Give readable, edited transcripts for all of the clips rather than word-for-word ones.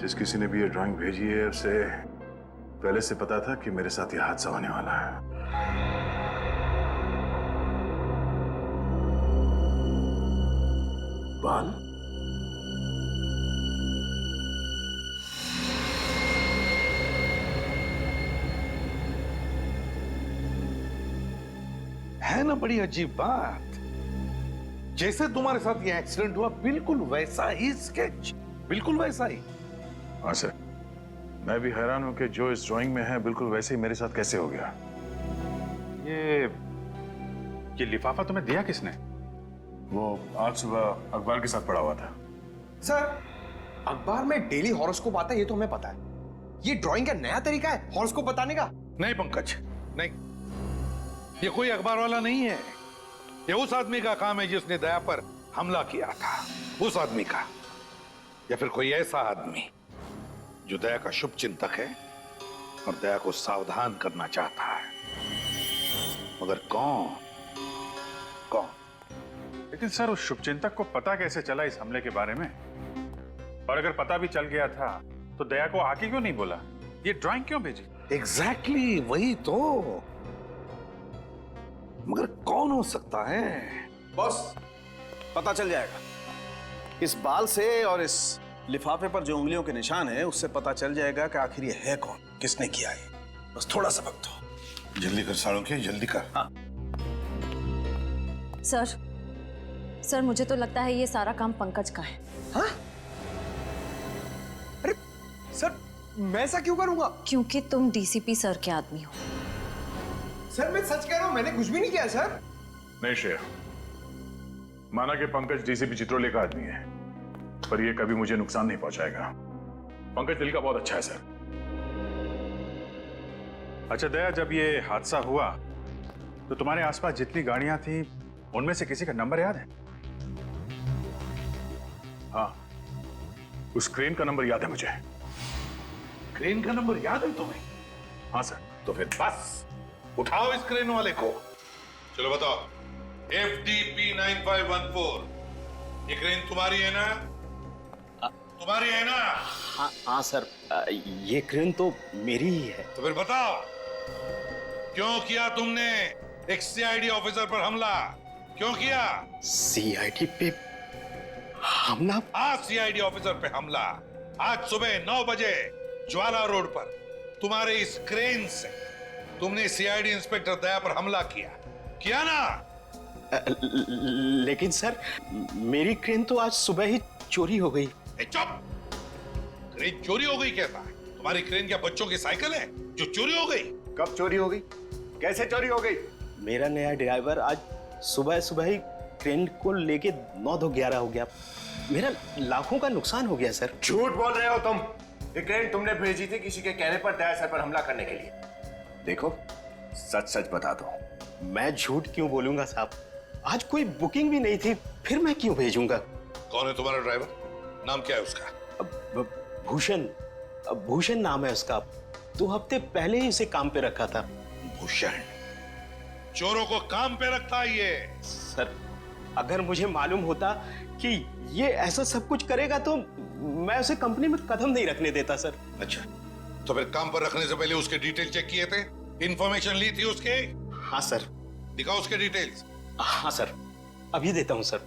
जिस किसी ने भी ये ड्राइंग भेजी है उसे पहले से पता था कि मेरे साथ ये हादसा होने वाला है। बाल है ना बड़ी अजीब बात। जैसे तुम्हारे साथ ये एक्सीडेंट हुआ बिल्कुल वैसा ही स्केच, बिल्कुल वैसा ही। हाँ सर, मैं भी हैरान हूं कि जो इस ड्राइंग में है बिल्कुल वैसे ही मेरे साथ कैसे हो गया। ये लिफाफा तुम्हें दिया किसने? वो आज सुबह अखबार के साथ पड़ा हुआ था। सर, अखबार में डेली हॉरोस्कोप आता है, ये तो हमें पता है। ये ड्राइंग का नया तरीका है हॉरोस्कोप बताने का? नहीं पंकज, नहीं, ये कोई अखबार वाला नहीं है। ये उस आदमी का काम है जिसने दया पर हमला किया था, उस आदमी का। या फिर कोई ऐसा आदमी जो दया का शुभ चिंतक है और दया को सावधान करना चाहता है, मगर कौन? लेकिन सर, उस शुभचिंतक को पता कैसे चला इस हमले के बारे में? और अगर पता भी चल गया था तो दया को आके क्यों नहीं बोला? ये ड्राइंग क्यों भेजी? एग्जैक्टली वही तो। मगर कौन हो सकता है? बॉस, पता चल जाएगा। इस बाल से और इस लिफाफे पर जो उंगलियों के निशान है उससे पता चल जाएगा कि आखिर ये है कौन, किसने किया है। बस थोड़ा सा वक्त दो। जल्दी कर सालों, जल्दी कर। हाँ। सर मुझे तो लगता है ये सारा काम पंकज का है। हाँ? अरे सर, मैं ऐसा क्यों करूंगा? क्योंकि तुम डीसीपी सर के आदमी हो। सर मैं सच कह रहा हूं, मैंने कुछ भी नहीं किया सर। नहीं श्रेया, माना कि पंकज डीसीपी चित्रोले का आदमी है, पर ये कभी मुझे नुकसान नहीं पहुंचाएगा। पंकज दिल का बहुत अच्छा है सर। अच्छा दया, जब ये हादसा हुआ तो तुम्हारे आसपास जितनी गाड़ियां थी उनमें से किसी का नंबर याद है? हाँ, उस क्रेन का नंबर याद है मुझे। क्रेन का नंबर याद है तुम्हें? हाँ सर। तो फिर बस उठाओ इस क्रेन वाले को। चलो बताओ, FDP 9514, ये क्रेन तुम्हारी है ना? तुम्हारी है ना? हाँ सर, ये क्रेन तो मेरी ही है। तो फिर बताओ, क्यों किया तुमने एक CID ऑफिसर पर हमला? क्यों किया? CID पे हमला? आज CID ऑफिसर पे हमला, आज सुबह 9 बजे ज्वाला रोड पर तुम्हारे इस क्रेन से तुमने CID इंस्पेक्टर दया पर हमला किया ना? लेकिन सर, मेरी क्रेन तो आज सुबह ही चोरी हो गई। चुप! क्रेन चोरी हो गई कहता है? तुम्हारी क्रेन क्या बच्चों की साइकिल है जो चोरी हो गई? कब चोरी हो गई? कैसे चोरी हो गई? मेरा नया ड्राइवर आज सुबह सुबह ही क्रेन को लेके 9-11 हो गया। मेरा लाखों का नुकसान हो गया सर। झूठ बोल रहे हो तुम। ये क्रेन तुमने भेजी थी किसी के कहने पर दया सर पर हमला करने के लिए। देखो, सच सच बता दो। मैं झूठ क्यों बोलूंगा साहब? आज कोई बुकिंग भी नहीं थी, फिर मैं क्यों भेजूंगा? कौन है तुम्हारा ड्राइवर? नाम क्या है उसका? भूषण नाम है उसका। 2 हफ्ते पहले ही उसे काम पे रखा था। भूषण? चोरों को काम पे रखता है ये? सर, अगर मुझे मालूम होता कि ये ऐसा सब कुछ करेगा तो मैं उसे कंपनी में कदम नहीं रखने देता सर। अच्छा, तो फिर काम पर रखने से पहले उसके डिटेल चेक किए थे? इंफॉर्मेशन ली थी उसके? हाँ सर। दिखाओ उसके डिटेल्स। हाँ सर, अभी देता हूं सर।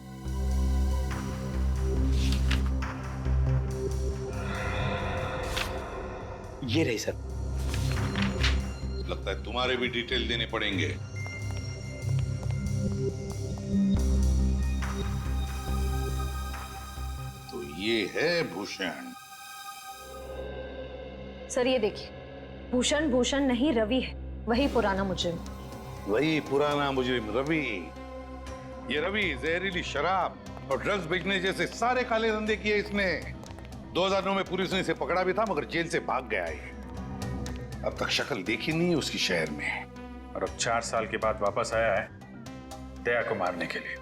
ये रही सर। लगता है तुम्हारे भी डिटेल देने पड़ेंगे। तो ये है भूषण। सर ये देखिए, भूषण नहीं रवि है, वही पुराना मुजरिम। वही पुराना मुजरिम रवि। ये रवि जहरीली शराब और ड्रग्स बेचने जैसे सारे काले धंधे किए इसने। 2009 में पुलिस ने इसे पकड़ा भी था, मगर जेल से भाग गया है। अब तक शक्ल देखी नहीं उसकी शहर में, और अब 4 साल के बाद वापस आया है दया को मारने के लिए।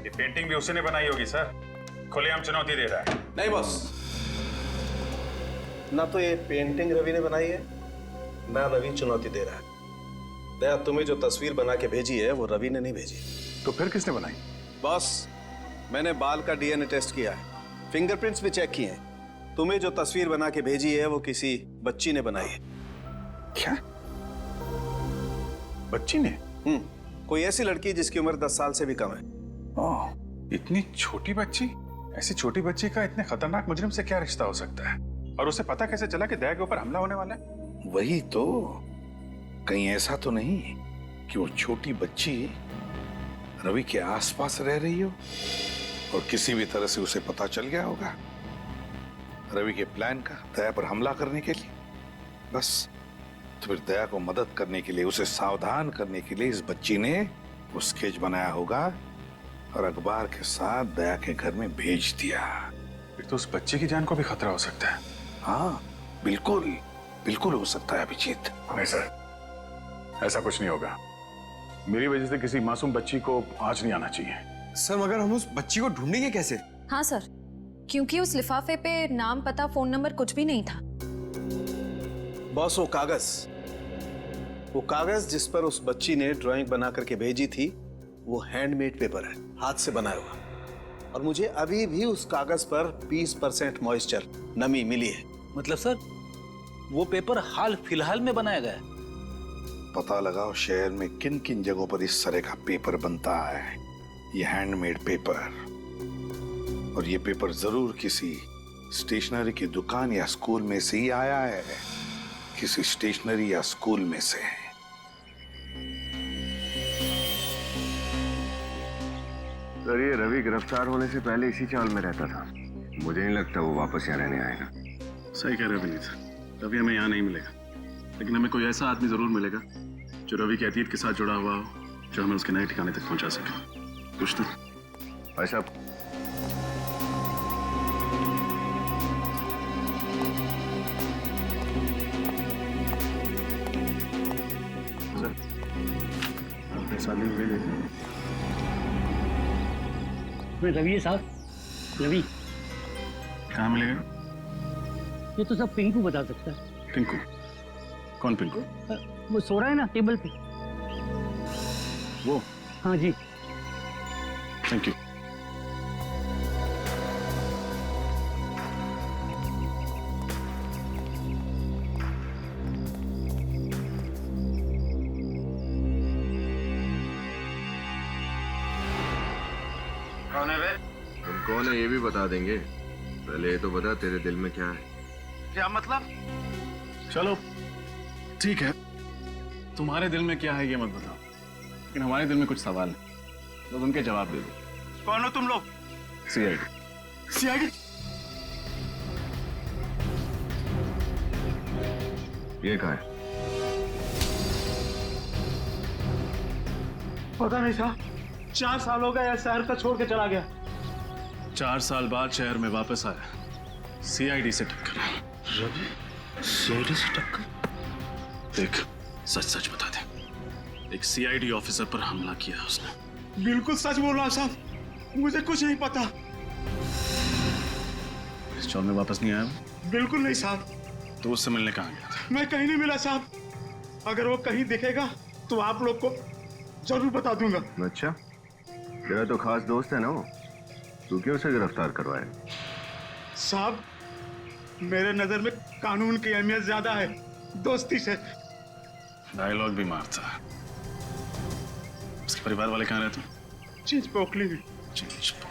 ये पेंटिंग भी उसी ने बनाई होगी सर, खुलेआम चुनौती दे रहा है। नहीं बॉस, ना तो ये पेंटिंग रवि ने बनाई है, ना रवि चुनौती दे रहा है। दया, तुम्हें जो तस्वीर बना के भेजी है वो रवि ने नहीं भेजी। तो फिर किसने बनाई? बॉस, मैंने बाल का DNA टेस्ट किया है, फिंगरप्रिंट्स भी चेक किए हैं। तुम्हें जो तस्वीर बना के भेजी है वो किसी बच्ची ने बनाई है। क्या? बच्ची ने? कोई ऐसी लड़की जिसकी उम्र 10 साल से भी कम है। ओह, इतनी छोटी बच्ची? ऐसी छोटी बच्ची का इतने खतरनाक मुजरिम से क्या रिश्ता हो सकता है? और उसे पता कैसे चला कि दया के ऊपर हमला होने वाला है? वही तो, कहीं ऐसा तो नहीं कि वो छोटी बच्ची रवि के आसपास रह रही हो और किसी भी तरह से उसे पता चल गया होगा रवि के प्लान का दया पर हमला करने के लिए। बस तो फिर दया को मदद करने के लिए, उसे सावधान करने के लिए इस बच्ची ने वो स्केच बनाया होगा और अखबार के साथ दया के घर में भेज दिया। फिर तो उस बच्चे की जान को भी खतरा हो सकता है। हाँ, बिल्कुल बिल्कुल हो सकता है अभिजीत। नहीं सर, ऐसा कुछ नहीं होगा। मेरी वजह से किसी मासूम बच्ची को आज नहीं आना चाहिए। सर मगर हम उस बच्ची को ढूंढेंगे कैसे? हाँ सर, क्योंकि उस लिफाफे पे नाम, पता, फोन नंबर कुछ भी नहीं था। बॉस, वो कागज जिस पर उस बच्ची ने ड्राइंग बना करके भेजी थी वो हैंडमेड पेपर है, हाथ से बनाया हुआ। और मुझे अभी भी उस कागज पर 20% मॉइस्चर, नमी मिली है। मतलब सर, वो पेपर हाल फिलहाल में बनाया गया है? पता लगाओ शहर में किन किन जगहों पर इस तरह का पेपर बनता है, ये हैंडमेड पेपर। और ये पेपर जरूर किसी स्टेशनरी की दुकान या स्कूल में से ही आया है, किसी स्टेशनरी या स्कूल में से। सर, ये रवि गिरफ्तार होने से पहले इसी चाल में रहता था। मुझे नहीं लगता वो वापस यहाँ रहने आएगा। सही कह रहे हो विनीत, रवि हमें यहाँ नहीं मिलेगा, लेकिन हमें कोई ऐसा आदमी जरूर मिलेगा जो रवि के अतीत के साथ जुड़ा हुआ हो, जो हमें उसके नए ठिकाने तक पहुंचा सके। कुछ तो भाई साहब, रवि साहब, रवि कहाँ मिलेगा? ये तो सब पिंकू बता सकता है। पिंकू? कौन पिंकू? वो सो रहा है ना टेबल पे। वो? हाँ जी। Thank you. कौन है वे? तुम कौन है ये भी बता देंगे। पहले ये तो बता तेरे दिल में क्या है। क्या मतलब? चलो ठीक है, तुम्हारे दिल में क्या है ये मत बताओ, लेकिन हमारे दिल में कुछ सवाल है, तो उनके जवाब दे दो। कौन हो तुम लोग? सीआईडी। सीआईडी? ये कहाँ है? पता नहीं साहब, 4 साल हो गए शहर का छोड़ के चला गया। 4 साल बाद शहर में वापस आया, सीआईडी से टक्कर। रवि सीआईडी से टक्कर? देख, सच सच बता दे, एक सीआईडी ऑफिसर पर हमला किया उसने। बिल्कुल सच बोल रहा साहब, मुझे कुछ नहीं पता। इस चौर में वापस नहीं आया वो? बिल्कुल नहीं साहब। तो उससे मिलने कहाँ गया था? मैं कहीं नहीं मिला साहब। अगर वो कहीं दिखेगा तो आप लोग को जरूर बता दूंगा। अच्छा, तेरा तो खास दोस्त है ना वो, तू क्यों उसे गिरफ्तार करवाया? साहब, मेरे नजर में कानून की अहमियत ज्यादा है दोस्ती से। डायलॉग भी मारता है। उसके परिवार वाले कहाँ रहते हैं? चीज पोखली में। चीज पोखली।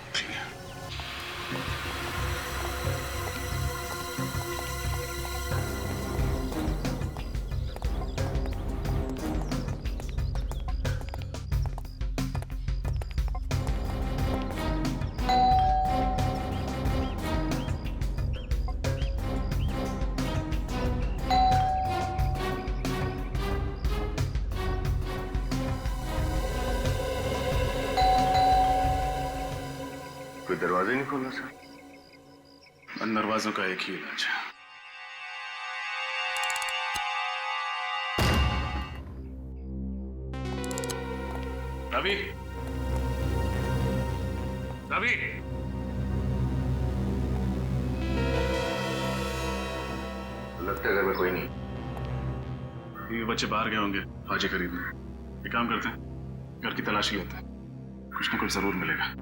कोई दरवाजा नहीं खोला सर? बंद दरवाजों का एक ही इलाज है। रवि, रवि, लगता है घर में कोई नहीं। ये बच्चे बाहर गए होंगे भाजी खरीदने। एक काम करते हैं, घर की तलाशी लेते हैं, कुछ ना कुछ जरूर मिलेगा।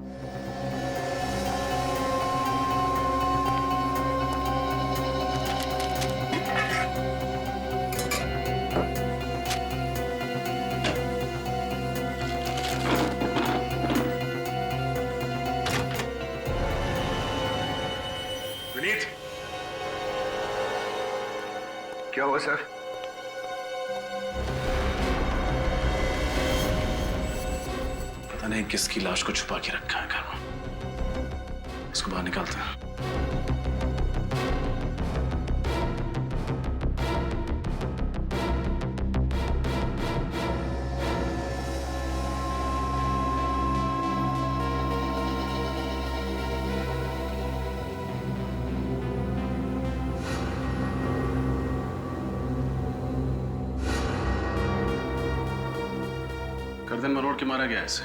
क्या हुआ सर? पता नहीं किसकी लाश को छुपा के रखा है घर में। इसको बाहर निकालते हैं। गर्दन मरोड़ के मारा गया इसे।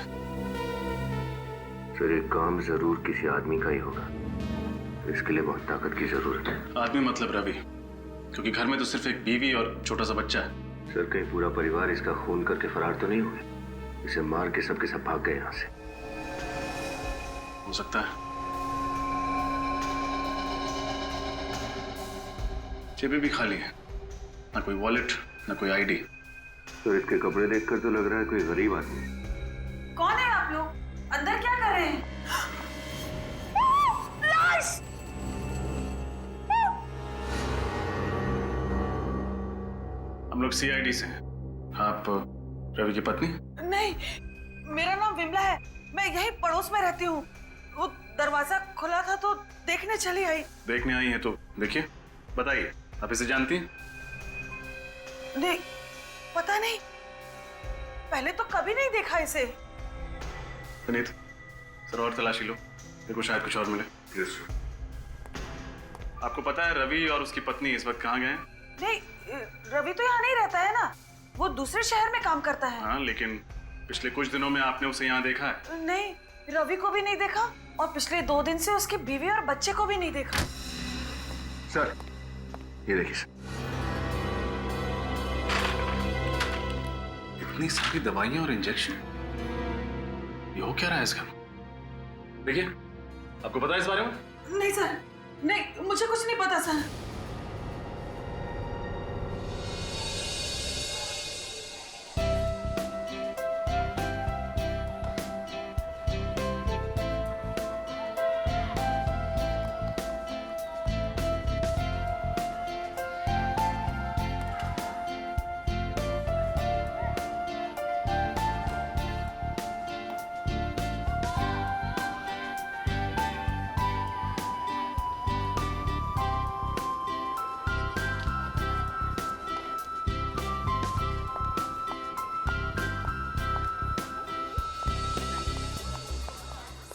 सर ये काम जरूर किसी आदमी का ही होगा, इसके लिए बहुत ताकत की जरूरत है। आदमी मतलब रवि, क्योंकि घर में तो सिर्फ एक बीवी और छोटा सा बच्चा है। सर कहीं पूरा परिवार इसका खून करके फरार तो नहीं हुए? इसे मार के सब भाग गए यहाँ से। हो सकता है। जेबें भी खाली है, ना कोई वॉलेट ना कोई आईडी। तो इसके कपड़े देखकर तो लग रहा है कोई गरीब आदमी। कौन है आप लोग? अंदर क्या कर रहे हैं? लाश! हम लोग सीआईडी से हैं। आप रवि की पत्नी? नहीं, मेरा नाम विमला है। मैं यही पड़ोस में रहती हूँ। वो दरवाजा खुला था तो देखने चली आई। देखने आई हैं तो देखिए, बताइए, आप इसे जानती हैं? नहीं, पता नहीं, पहले तो कभी नहीं देखा इसे। पुनीत, सर और तलाशी लो, देखो शायद कुछ और मिले। आपको पता है रवि और उसकी पत्नी इस वक्त कहाँ गए हैं? नहीं, रवि तो यहाँ नहीं रहता है ना, वो दूसरे शहर में काम करता है। हाँ, लेकिन पिछले कुछ दिनों में आपने उसे यहाँ देखा है? नहीं, रवि को भी नहीं देखा और पिछले 2 दिन से उसकी बीवी और बच्चे को भी नहीं देखा। सर ये देखिए सर, इतनी सारी दवाइयां और इंजेक्शन, ये हो क्या रहा है इस घर में? देखिए, आपको पता है इस बारे में? नहीं सर, नहीं, मुझे कुछ नहीं पता सर।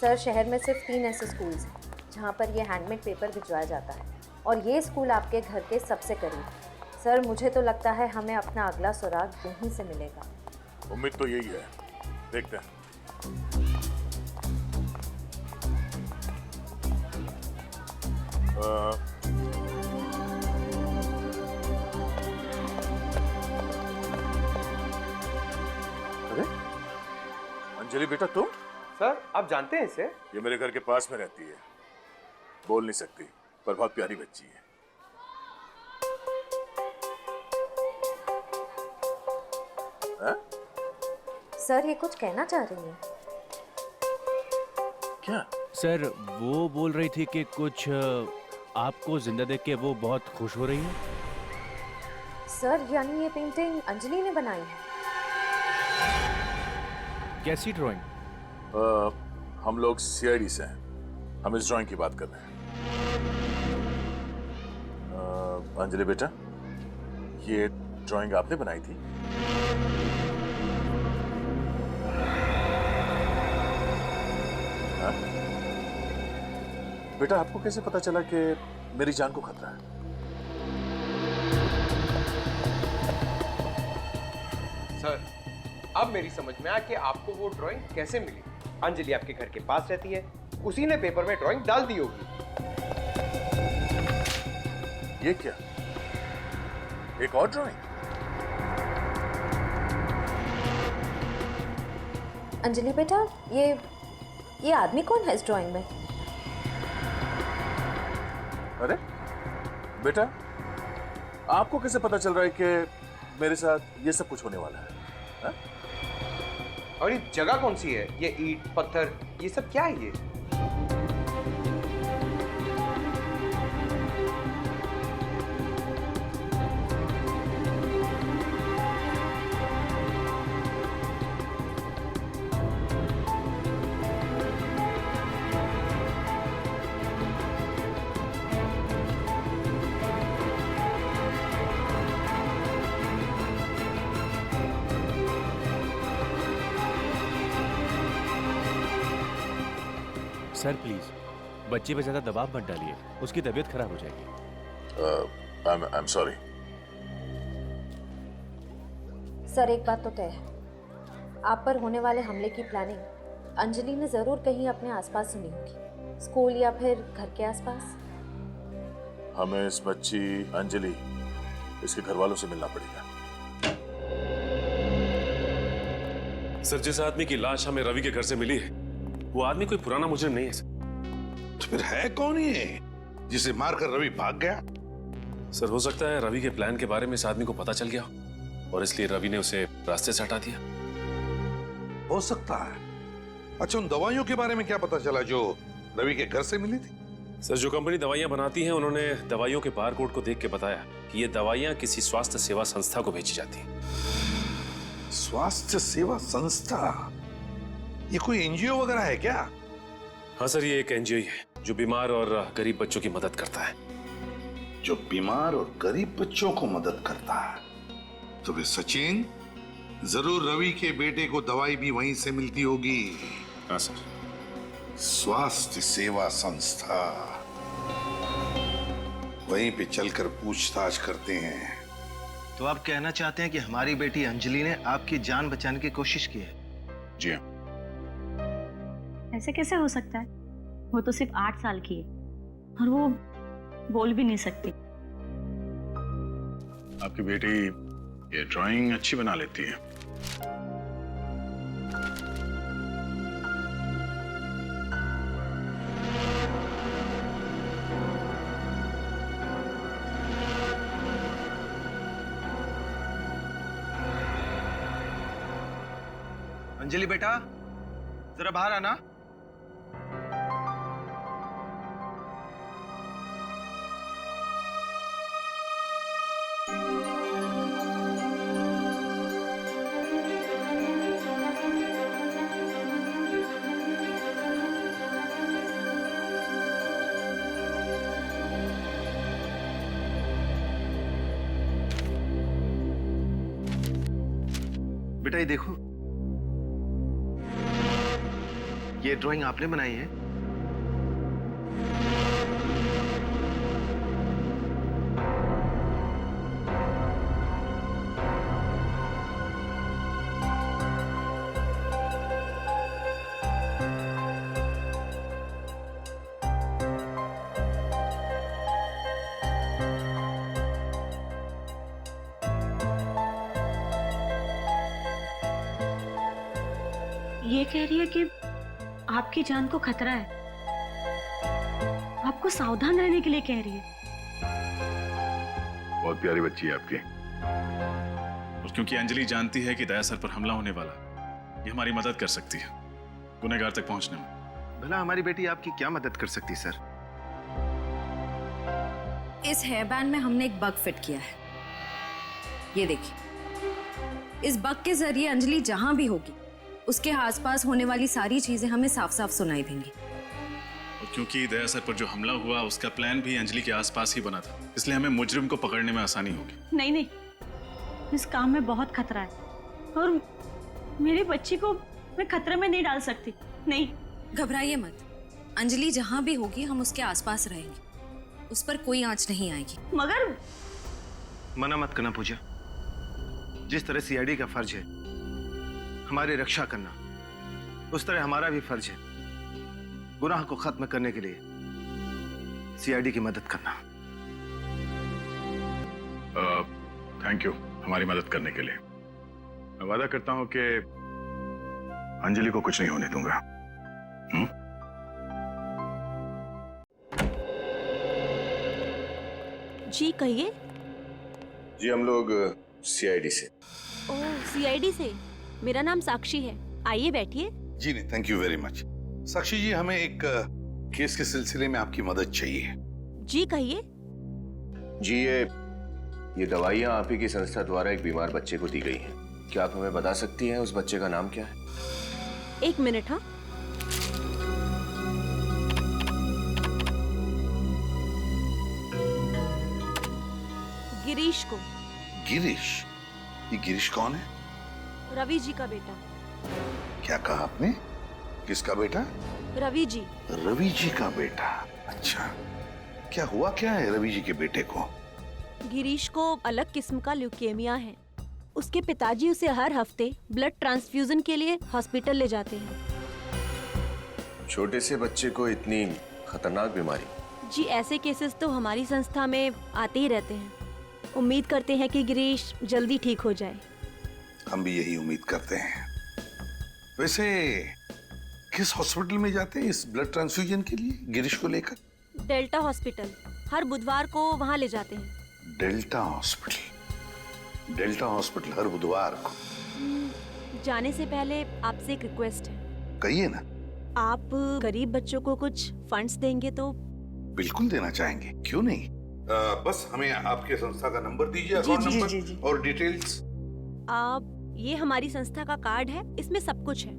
सर, शहर में सिर्फ 3 ऐसे स्कूल्स हैं जहाँ पर ये हैंडमेड पेपर भिजवाया जाता है और ये स्कूल आपके घर के सबसे करीब है। सर, मुझे तो लगता है हमें अपना अगला सुराग यहीं से मिलेगा। उम्मीद तो यही है, देखते हैं। अरे अंजलि बेटा, तुम? सर, आप जानते हैं इसे? ये मेरे घर के पास में रहती है, बोल नहीं सकती पर बहुत प्यारी बच्ची है। हा? सर, ये कुछ कहना चाह रही है। क्या? सर, वो बोल रही थी कि कुछ आपको जिंदा देख के वो बहुत खुश हो रही है। सर, यानी ये पेंटिंग अंजलि ने बनाई है? कैसी ड्राइंग? हम लोग सीआईडी से हैं, हम इस ड्राइंग की बात कर रहे हैं। अंजलि बेटा, ये ड्राइंग आपने बनाई थी? हाँ? बेटा, आपको कैसे पता चला कि मेरी जान को खतरा है? सर, अब मेरी समझ में आया कि आपको वो ड्राइंग कैसे मिली। अंजलि आपके घर के पास रहती है, उसी ने पेपर में ड्राइंग डाल दी होगी। ये क्या, एक और ड्राइंग? अंजलि बेटा, ये आदमी कौन है इस ड्राइंग में? अरे बेटा, आपको कैसे पता चल रहा है कि मेरे साथ ये सब कुछ होने वाला है? हा? और ये जगह कौन सी है? ये ईंट पत्थर ये सब क्या है? ये सर प्लीज बच्चे पे ज्यादा दबाव मत डालिए, उसकी तबीयत खराब हो जाएगी। I am sorry. सर एक बात तो तय है, आप पर होने वाले हमले की प्लानिंग अंजलि ने जरूर कहीं अपने आसपास सुनी होगी, स्कूल या फिर घर के आसपास। हमें इस बच्ची अंजलि इसके घर वालों से मिलना पड़ेगा। सर जिस आदमी की लाश हमें रवि के घर से मिली है वो आदमी कोई पुराना मुजरिम नहीं है सर। तो फिर है कौन ये जिसे मारकर रवि भाग गया? सर हो सकता है रवि के प्लान के बारे में इस आदमी को पता चल गया और इसलिए रवि ने उसे रास्ते से हटा दिया। हो सकता है। अच्छा उन दवाइयों के बारे में क्या पता चला जो रवि के घर से मिली थी? सर जो कंपनी दवाइयां बनाती है उन्होंने दवाइयों के बारकोड को देख के बताया कि ये दवाइयां किसी स्वास्थ्य सेवा संस्था को भेजी जाती हैं। स्वास्थ्य सेवा संस्था? ये कोई एनजीओ वगैरह है क्या? हाँ सर ये एक एनजीओ है जो बीमार और गरीब बच्चों की मदद करता है। जो बीमार और गरीब बच्चों को मदद करता है। तो वे सचिन जरूर रवि के बेटे को दवाई भी वहीं से मिलती होगी। हाँ सर। स्वास्थ्य सेवा संस्था, वहीं पे चलकर पूछताछ करते हैं। तो आप कहना चाहते हैं कि हमारी बेटी अंजलि ने आपकी जान बचाने की कोशिश की है? जी हाँ। ऐसे कैसे हो सकता है? वो तो सिर्फ 8 साल की है और वो बोल भी नहीं सकती। आपकी बेटी ये ड्राइंग अच्छी बना लेती है। अंजलि बेटा जरा बाहर आना। बेटा ये देखो, ये ड्राइंग आपने बनाई है? ये कह रही है कि आपकी जान को खतरा है, आपको सावधान रहने के लिए कह रही है। बहुत प्यारी बच्ची है आपकी। और क्योंकि अंजलि जानती है कि दया सर पर हमला होने वाला है, ये हमारी मदद कर सकती है गुनहगार तक पहुंचने में। भला हमारी बेटी आपकी क्या मदद कर सकती सर? इस हेयर बैंड में हमने एक बग फिट किया है, ये देखिए। इस बग के जरिए अंजलि जहां भी होगी उसके आसपास होने वाली सारी चीजें हमें साफ साफ सुनाई देंगी। और क्योंकि दया सर पर जो हमला हुआ उसका प्लान भी अंजलि के आसपास ही बना था, इसलिए हमें मुजरिम को पकड़ने में आसानी होगी। नहीं नहीं, इस काम में बहुत खतरा है और मेरी बच्ची को मैं खतरे में नहीं डाल सकती। नहीं घबराइए मत, अंजलि जहां भी होगी हम उसके आसपास रहेंगे, उस पर कोई आंच नहीं आएगी। मगर मना मत करना पूजा। जिस तरह सीआईडी का फर्ज है हमारी रक्षा करना, उस तरह हमारा भी फर्ज है गुनाह को खत्म करने के लिए सीआईडी की मदद करना। थैंक यू हमारी मदद करने के लिए। मैं वादा करता हूं कि अंजलि को कुछ नहीं होने दूंगा। जी कहिए। जी हम लोग सीआईडी से। ओह सीआईडी से। मेरा नाम साक्षी है, आइए बैठिए। जी नहीं, थैंक यू वेरी मच। साक्षी जी हमें एक केस के सिलसिले में आपकी मदद चाहिए। जी कहिए। जी ये दवाइयाँ आप ही की संस्था द्वारा एक बीमार बच्चे को दी गई हैं। क्या आप हमें बता सकती हैं उस बच्चे का नाम क्या है? 1 मिनट। हाँ गिरीश को। गिरीश? ये गिरीश कौन है? रवि जी का बेटा। क्या कहा आपने? किसका बेटा? रवि जी। रवि जी का बेटा? अच्छा, क्या हुआ क्या है रवि जी के बेटे को? गिरीश को अलग किस्म का ल्यूकेमिया है। उसके पिताजी उसे हर हफ्ते ब्लड ट्रांसफ्यूजन के लिए हॉस्पिटल ले जाते हैं। छोटे से बच्चे को इतनी खतरनाक बीमारी? जी, ऐसे केसेस तो हमारी संस्था में आते ही रहते हैं। उम्मीद करते हैं कि गिरीश जल्दी ठीक हो जाए। हम भी यही उम्मीद करते हैं। वैसे किस हॉस्पिटल में जाते हैं इस ब्लड ट्रांसफ्यूजन के लिए गिरीश को लेकर? डेल्टा हॉस्पिटल, हर बुधवार को वहाँ ले जाते हैं। Delta hospital? डेल्टा हॉस्पिटल हर बुधवार को? जाने से पहले आपसे एक रिक्वेस्ट है। कहिए ना। आप गरीब बच्चों को कुछ फंड्स देंगे तो? बिल्कुल देना चाहेंगे, क्यों नहीं। बस हमें आपके संस्था का नंबर दीजिए, अकाउंट नंबर और डिटेल्स। आप, ये हमारी संस्था का कार्ड है, इसमें सब कुछ है।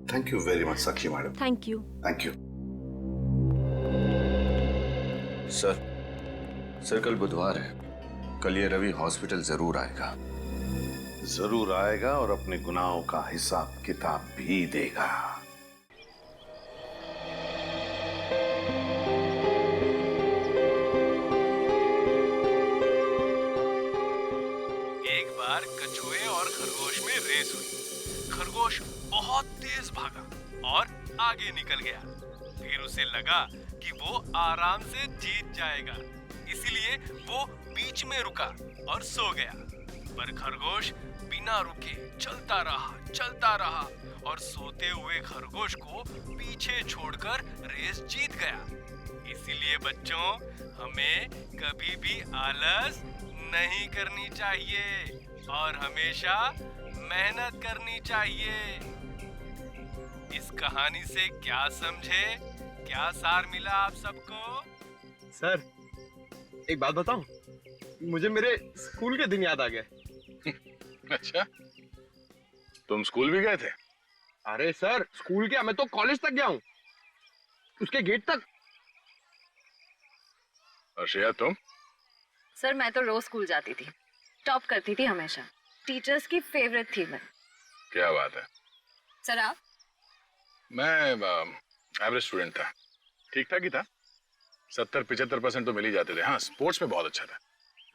Thank you very much Sakshi madam. Thank you. Thank you. Sir कल बुधवार है, कल ये रवि हॉस्पिटल जरूर आएगा। जरूर आएगा और अपने गुनाहों का हिसाब किताब भी देगा। एक बार कछुए और खरगोश में रेस हुई। खरगोश बहुत तेज भागा और आगे निकल गया। फिर उसे लगा कि वो आराम से जीत जाएगा, इसलिए वो बीच में रुका और सो गया। पर खरगोश बिना रुके चलता रहा और सोते हुए खरगोश को पीछे छोड़कर रेस जीत गया। इसीलिए बच्चों, हमें कभी भी आलस नहीं करनी चाहिए और हमेशा मेहनत करनी चाहिए। इस कहानी से क्या समझे, क्या सार मिला आप सबको? सर एक बात बताऊं, मुझे मेरे स्कूल के दिन याद आ गए। अच्छा, तुम स्कूल भी गए थे? अरे सर, स्कूल क्या, मैं तो कॉलेज तक गया हूँ, उसके गेट तक। और श्रेया तुम? सर मैं तो रोज स्कूल जाती थी, टॉप करती थी हमेशा, टीचर्स की फेवरेट थी मैं। क्या बात है। सर आप? मैं एवरेज स्टूडेंट था, ठीक ठाक ही था, 70-75% तो मिल ही जाते थे। हाँ, स्पोर्ट्स में बहुत अच्छा था।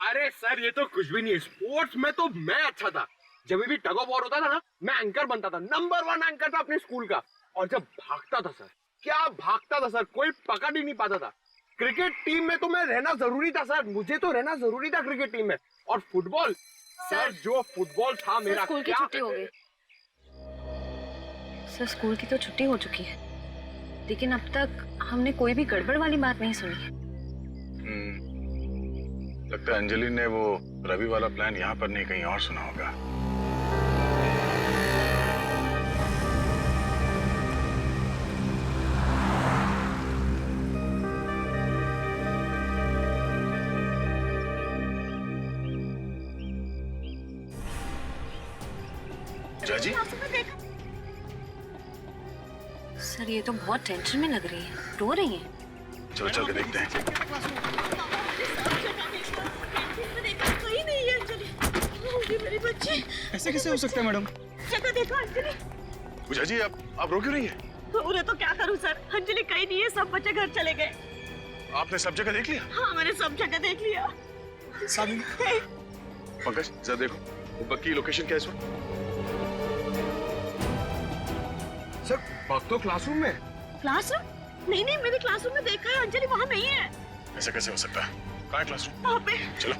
अरे सर ये तो कुछ भी नहीं है, स्पोर्ट्स में तो मैं अच्छा था। जब भी टग ऑफ वॉर होता था ना, मैं एंकर बनता था, नंबर 1 एंकर था अपने स्कूल का। और जब भागता था सर, क्या भागता था सर, कोई पकड़ ही नहीं पाता था। क्रिकेट टीम में तो मैं रहना जरूरी था सर, मुझे तो रहना जरूरी था क्रिकेट टीम में। और फुटबॉल सर, जो फुटबॉल था मेरा। स्कूल की छुट्टी हो गई सर, स्कूल की तो छुट्टी हो चुकी है, लेकिन अब तक हमने कोई भी गड़बड़ वाली बात नहीं सुनी। लगता है अंजलि ने वो रवि वाला प्लान यहाँ पर नहीं कहीं और सुना होगा। जाजी? सर ये तो बहुत टेंशन में लग रही है, रो रही है। चलो चल के देखते हैं। कहीं नहीं है अंजलि, होगी मेरी बच्ची। ऐसे कैसे हो सकता है मैडम? जगह देखो अंजलि। पूजा जी आप रो क्यों रही है? उन्हें तो क्या करूं सर, अंजलि कहीं नहीं है, सब बच्चे घर चले गए। आपने सब जगह देख लिया? हाँ मैंने सब जगह देख लिया। पंकज जरा देखो वो बग की लोकेशन क्या है इस वक्त? सर बग तो क्लासरूम में। क्लासरूम? नहीं नहीं, मैंने क्लासरूम में देखा है, अंजलि वहाँ नहीं है। ऐसा कैसे हो सकता है? कहाँ है क्लासरूम? वहाँ पे। चलो।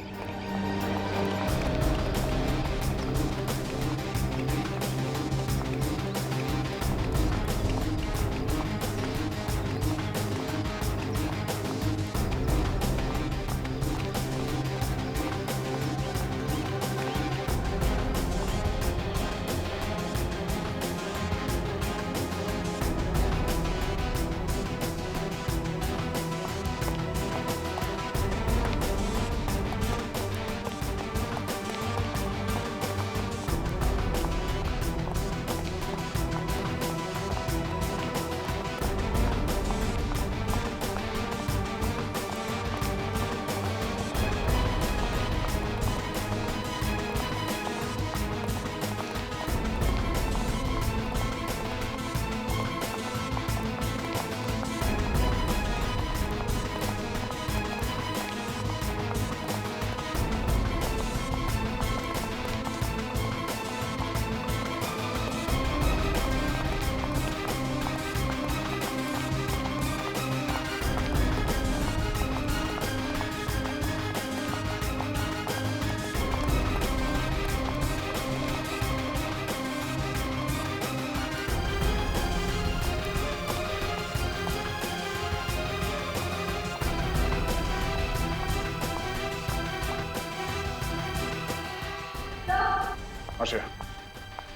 आश्रय।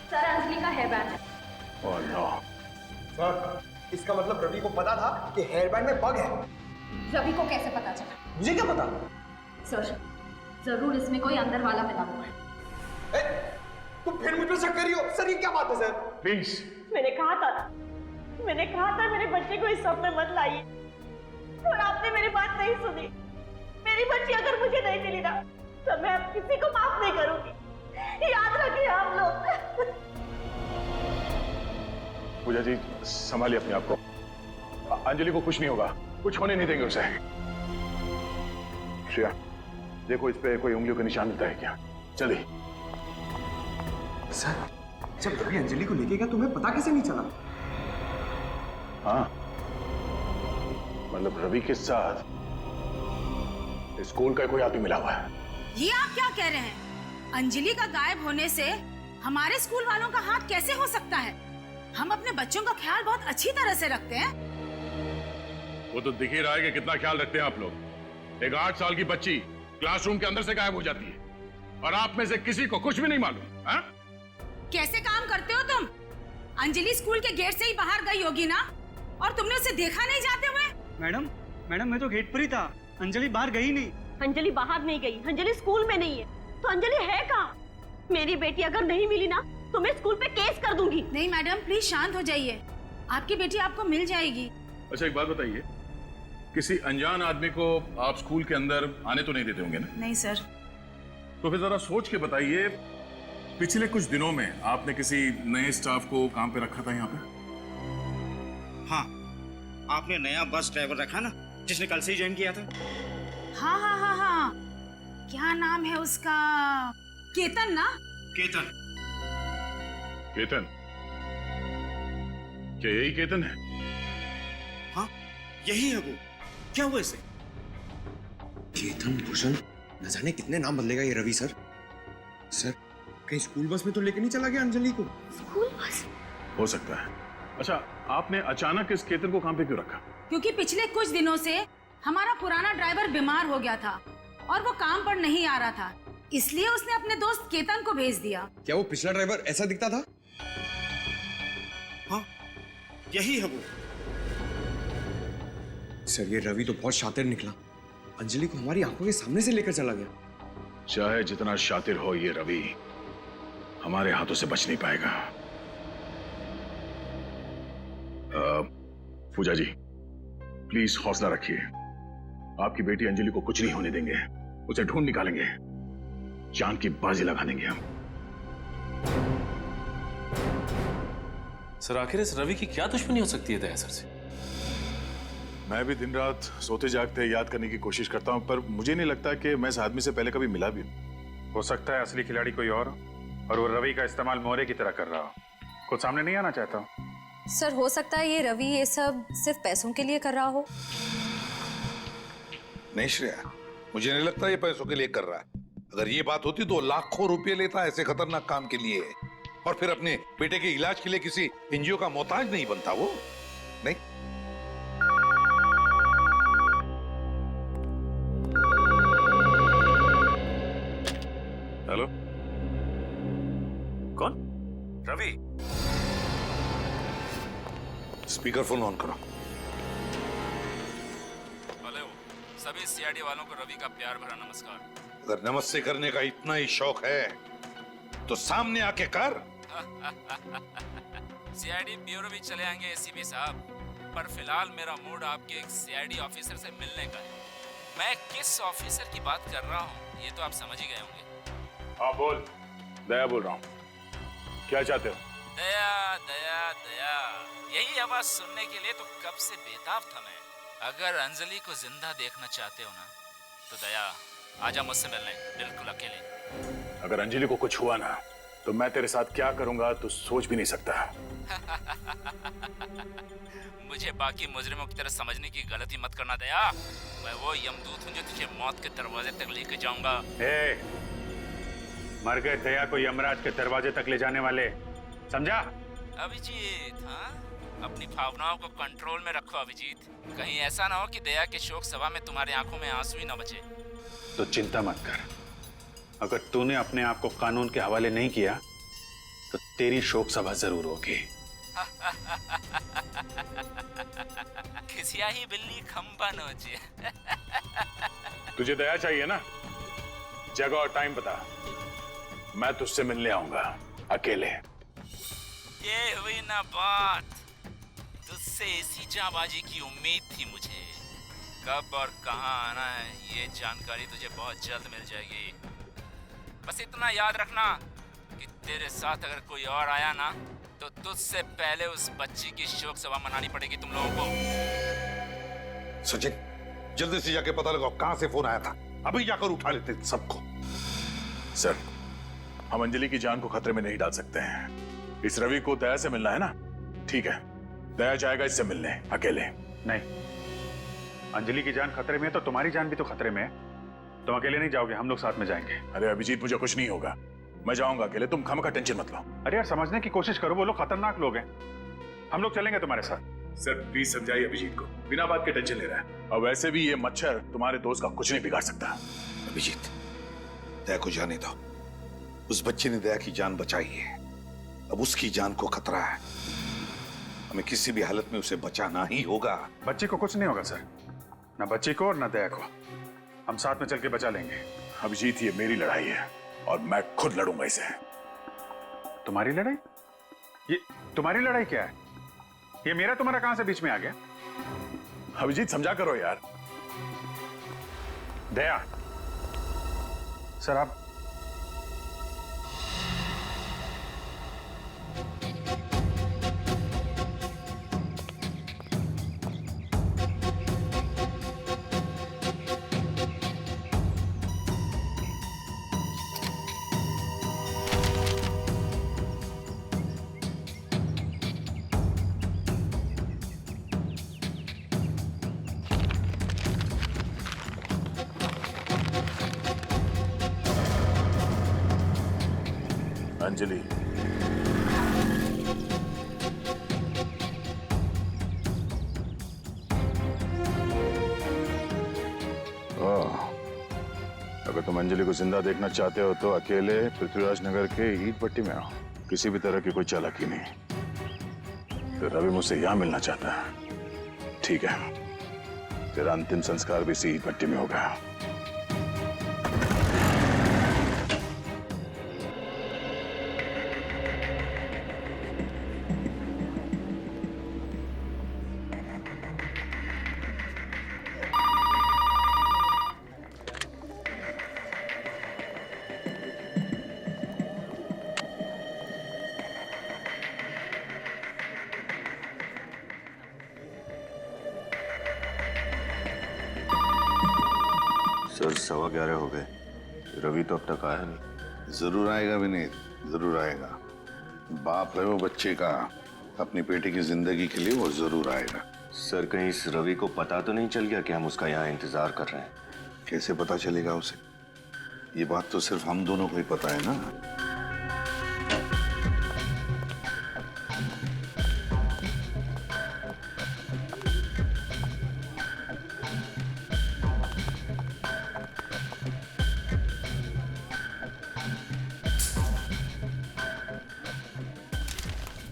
सर अंजलि का हेयर बैंड है। Oh no. सर इसका मतलब रवि को पता था कि हेयर बैंड में बग है। रवि को कैसे पता चला? मुझे क्या पता? सर जरूर इसमें कोई अंदर वाला मिला हुआ है। तुम फिर मुझ पर शक कर रही हो? सर ये क्या बात है सर? प्लीज। मैंने कहा था मेरे बच्चे को इस सब में मत लाइए, और आपने मेरी बात नहीं सुनी। मेरी बच्ची अगर मुझे नहीं मिली ना तो मैं अब किसी को माफ नहीं करूंगी, याद रखिए आप लोग। पूजा जी संभालिए अपने आप को। अंजलि को कुछ नहीं होगा, कुछ होने नहीं देंगे उसे। श्रेया देखो इस पे कोई उंगलियों का निशान मिलता है क्या? जल्दी। सर जब रवि अंजलि को लेके गया तुम्हें पता कैसे नहीं चला? हाँ मतलब रवि के साथ स्कूल का कोई आदमी मिला हुआ है। ये आप क्या कह रहे हैं? अंजलि का गायब होने से हमारे स्कूल वालों का हाथ कैसे हो सकता है? हम अपने बच्चों का ख्याल बहुत अच्छी तरह से रखते हैं। वो तो दिख ही रहा है कि कितना ख्याल रखते हैं आप लोग। एक 8 साल की बच्ची क्लासरूम के अंदर से गायब हो जाती है और आप में से किसी को कुछ भी नहीं मालूम। हाँ? कैसे काम करते हो तुम? अंजलि स्कूल के गेट से ही बाहर गई होगी ना, और तुमने उसे देखा नहीं जाते हुए? मैडम मैं तो गेट पर ही था, अंजलि बाहर गई नहीं। अंजलि बाहर नहीं गई, अंजलि स्कूल में नहीं है, तो अंजलि है कहाँ? मेरी बेटी अगर नहीं मिली ना तो मैं स्कूल पे केस कर दूंगी। नहीं मैडम प्लीज शांत हो जाइए, आपकी बेटी आपको मिल जाएगी। अच्छा एक बात बताइए, किसी अनजान आदमी को आप स्कूल के अंदर आने तो नहीं देते होंगे ना? नहीं सर। तो फिर जरा सोच के बताइए, पिछले कुछ दिनों में आपने किसी नए स्टाफ को काम पे रखा था यहाँ पे? हाँ आपने नया बस ड्राइवर रखा ना, जिसने कल से ही ज्वाइन किया था। हाँ, क्या नाम है उसका? केतन ना? केतन। केतन? क्या यही केतन है? हाँ यही है वो। क्या हुआ इसे? केतन भूषण, न जाने कितने नाम बदलेगा ये रवि सर। सर कहीं स्कूल बस में तो लेके नहीं चला गया अंजलि को? School bus? हो सकता है। अच्छा आपने अचानक इस केतन को काम पे क्यों रखा? क्योंकि पिछले कुछ दिनों से हमारा पुराना ड्राइवर बीमार हो गया था और वो काम पर नहीं आ रहा था, इसलिए उसने अपने दोस्त केतन को भेज दिया। क्या वो पिछला ड्राइवर ऐसा दिखता था? हाँ यही है वो। सर ये रवि तो बहुत शातिर निकला, अंजलि को हमारी आंखों के सामने से लेकर चला गया। चाहे जितना शातिर हो ये रवि, हमारे हाथों से बच नहीं पाएगा। पूजा जी प्लीज हौसला रखिए, आपकी बेटी अंजलि को कुछ नहीं होने देंगे, उसे ढूंढ निकालेंगे, जान की बाजी लगा देंगे हम। सर आखिर इस रवि की क्या दुश्मनी हो सकती है दया सर से? मैं भी दिन रात सोते जागते याद करने की कोशिश करता हूं, पर मुझे नहीं लगता कि मैं इस आदमी से पहले कभी मिला भी हूं। हो सकता है असली खिलाड़ी कोई और वो रवि का इस्तेमाल मोहरे की तरह कर रहा हो, कुछ सामने नहीं आना चाहता हूं। सर हो सकता है ये रवि ये सब सिर्फ पैसों के लिए कर रहा हो। नहीं श्रेया, मुझे नहीं लगता ये पैसों के लिए कर रहा है। अगर ये बात होती तो लाखों रुपए लेता ऐसे खतरनाक काम के लिए, और फिर अपने बेटे के इलाज के लिए किसी एनजीओ का मोहताज नहीं बनता वो। नहीं हेलो कौन? रवि, स्पीकर फोन ऑन करो। हेलो सभी सीआईडी वालों को रवि का प्यार भरा नमस्कार। अगर नमस्ते करने का इतना ही शौक है तो सामने आके कर। सीआईडी ब्यूरो भी चले आएंगे एसीपी साहब, पर फिलहाल मेरा मूड आपके एक सीआईडी ऑफिसर से मिलने का है। मैं किस ऑफिसर की बात कर रहा हूँ ये तो आप समझ ही गए होंगे। हाँ बोल। दया बोल रहा हूँ, क्या चाहते हो? दया दया दया, यही आवाज सुनने के लिए तो कब से बेताब था मैं। अगर अंजलि को जिंदा देखना चाहते हो ना तो दया आजा मुझसे मिलने, बिल्कुल अकेले। अगर अंजलि को कुछ हुआ ना तो मैं तेरे साथ क्या करूंगा तो सोच भी नहीं सकता। मुझे बाकी मुजरिमों की तरह समझने की गलती मत करना दया। मैं वो यमदूत हूँ जो तुझे मौत के दरवाजे तक लेके जाऊंगा। मर गए दया को यमराज के दरवाजे तक ले जाने वाले, समझा? अभिजीत, हाँ अपनी भावनाओं को कंट्रोल में रखो अभिजीत। कहीं ऐसा ना हो कि दया के शोक सभा में तुम्हारी आंखों में आंसू ही ना बचे। तो चिंता मत कर, अगर तूने अपने आप को कानून के हवाले नहीं किया तो तेरी शोक सभा जरूर होगी। खिसिया ही बिल्ली खंबा नोचे। तुझे दया चाहिए ना? जगह और टाइम बता, मैं तुझसे मिलने आऊंगा अकेले। ये हुई ना बात, तुझसे इसी जाबाजी की उम्मीद थी मुझे। कब और कहां आना है ये जानकारी तुझे बहुत जल्द मिल जाएगी। बस इतना याद रखना कि तेरे साथ अगर कोई और आया ना तो तुझसे पहले उस बच्ची की शोक सभा मनानी पड़ेगी तुम लोगों को। सचिन, जल्दी से जाके पता लगाओ कहां से फोन आया था। अभी जाकर उठा लेते सबको। सर, हम अंजलि की जान को खतरे में नहीं डाल सकते हैं। इस रवि को दया से मिलना है ना? ठीक है, दया जाएगा इससे मिलने अकेले। नहीं, अंजलि की जान खतरे में है तो तुम्हारी जान भी तो खतरे में है। तुम अकेले नहीं जाओगे, हम लोग साथ में जाएंगे। अरे अभिजीत, मुझे कुछ नहीं होगा, मैं जाऊंगा अकेले, तुम खामखा टेंशन मत लो। अरे यार, समझने की कोशिश करो, वो लोग खतरनाक लोग हैं। हम लोग चलेंगे तुम्हारे साथ। सर प्लीज समझाइए अभिजीत को, बिना बात के टेंशन ले रहा है। और वैसे भी ये मच्छर तुम्हारे दोस्त का कुछ नहीं बिगाड़ सकता। अभिजीत, दया को जाने दो। उस बच्चे ने दया की जान बचाई है, अब उसकी जान को खतरा है। हमें किसी भी हालत में उसे बचाना ही होगा। बच्ची को कुछ नहीं होगा सर, ना बच्ची को और ना दया को। हम साथ में चल के बचा लेंगे। अभिजीत, ये मेरी लड़ाई है और मैं खुद लड़ूंगा इसे। तुम्हारी लड़ाई? ये तुम्हारी लड़ाई क्या है? ये मेरा तुम्हारा कहां से बीच में आ गया? अभिजीत समझा करो यार। दया, सर आप अंजलि, अगर तुम अंजलि को जिंदा देखना चाहते हो तो अकेले पृथ्वीराज नगर के ईट भट्टी में आओ। किसी भी तरह की कोई चालाकी नहीं। तो रवि मुझसे यहां मिलना चाहता है, ठीक है, तेरा अंतिम संस्कार भी इसी ईट भट्टी में होगा। सर 11:15 हो गए, रवि तो अब तक आया नहीं। जरूर आएगा विनीत, जरूर आएगा। बाप है वो बच्चे का, अपनी बेटे की जिंदगी के लिए वो जरूर आएगा। सर कहीं इस रवि को पता तो नहीं चल गया कि हम उसका यहाँ इंतजार कर रहे हैं? कैसे पता चलेगा उसे? ये बात तो सिर्फ हम दोनों को ही पता है ना।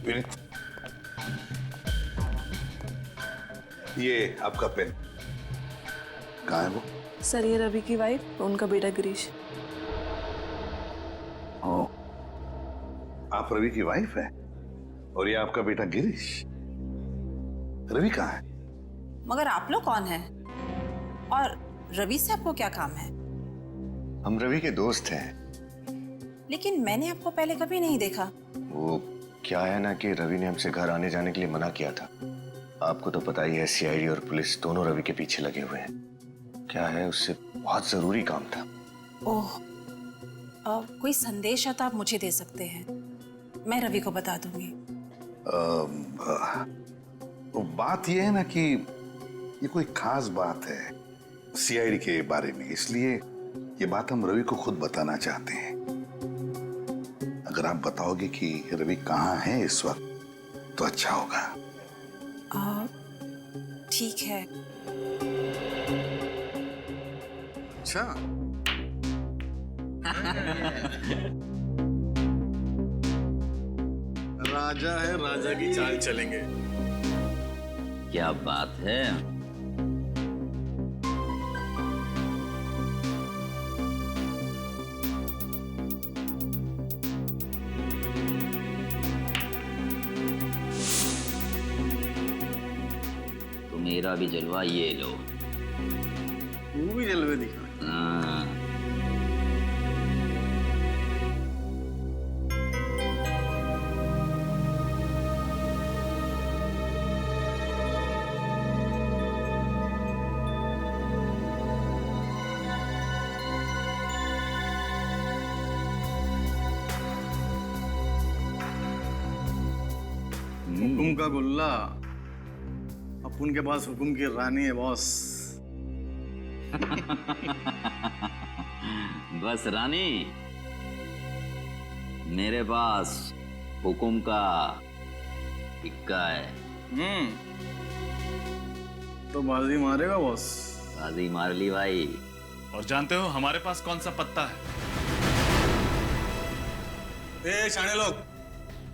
विनीत, ये आपका पेन। कहाँ है वो? सर ये रवि की वाइफ, उनका बेटा गिरीश। ओ, आप रवि की वाइफ है और ये आपका बेटा गिरीश। रवि कहाँ है? मगर आप लोग कौन हैं? और रवि से आपको क्या काम है? हम रवि के दोस्त हैं। लेकिन मैंने आपको पहले कभी नहीं देखा। वो क्या है ना कि रवि ने हमसे घर आने जाने के लिए मना किया था। आपको तो पता ही है, सीआईडी और पुलिस दोनों रवि के पीछे लगे हुए हैं। क्या है, उससे बहुत जरूरी काम था। ओह, कोई संदेश है तो आप मुझे दे सकते हैं, मैं रवि को बता दूंगी। बात यह है ना कि ये कोई खास बात है सीआईडी के बारे में, इसलिए ये बात हम रवि को खुद बताना चाहते हैं। अगर आप बताओगे कि रवि कहाँ है इस वक्त तो अच्छा होगा। ठीक है। अच्छा राजा है, राजा की चाल चलेंगे। क्या बात है। तो मेरा भी जलवा ये लो। तू भी जलवे दिखा। हाँ। हुकुम का गुल्ला, अपन के पास हुकुम की रानी है बॉस। बस रानी, मेरे पास हुकुम का इक्का है। तो बाजी मारेगा बॉस? बाजी मार ली भाई। और जानते हो हमारे पास कौन सा पत्ता है? ए शाणे लोग,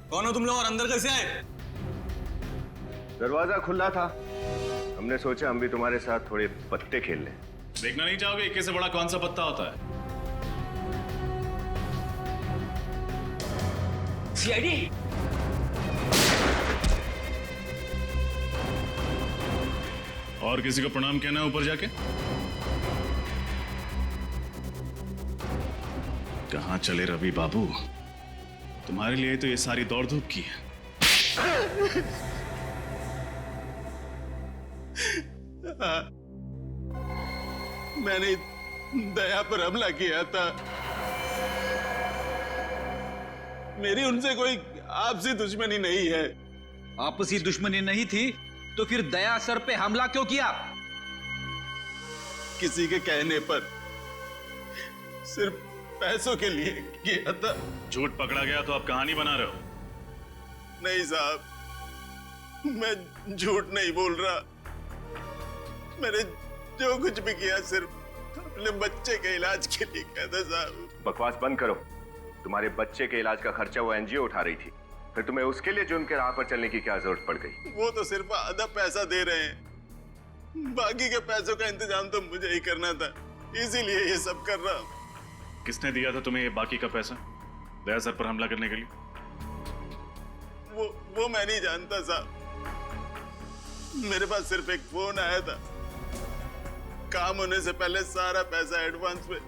कौन हो तुम लोग और अंदर कैसे आए? दरवाजा खुला था, हमने सोचा हम भी तुम्हारे साथ थोड़े पत्ते खेल लें। देखना नहीं चाहोगे इक्के से बड़ा कौन सा पत्ता होता है? सीआईडी। और किसी को प्रणाम कहना है ऊपर जाके? कहां चले रवि बाबू? तुम्हारे लिए तो ये सारी दौड़ धूप की है। मैंने दया पर हमला किया था। मेरी उनसे कोई आपसी दुश्मनी नहीं है। आपसी दुश्मनी नहीं थी तो फिर दया सर पे हमला क्यों किया? किसी के कहने पर, सिर्फ पैसों के लिए किया था। झूठ पकड़ा गया तो आप कहानी बना रहे हो? नहीं साहब, मैं झूठ नहीं बोल रहा। मैंने जो कुछ भी किया सिर्फ अपने बच्चे के इलाज के लिए किया था साहब। बकवास बंद करो। तुम्हारे बच्चे के इलाज का खर्चा वो एनजीओ उठा रही थी, फिर तुम्हें उसके लिए जुर्म के राह पर चलने की क्या जरूरत पड़ गई? वो तो सिर्फ आधा पैसा दे रहे हैं, बाकी के पैसों का इंतजाम तो मुझे ही करना था, इसीलिए ये सब कर रहा हूं। किसने दिया था तुम्हें ये बाकी का पैसा दया सर पर हमला करने के लिए? वो मैं नहीं जानता साहब। मेरे पास सिर्फ एक फोन आया था, काम होने से पहले सारा पैसा एडवांस में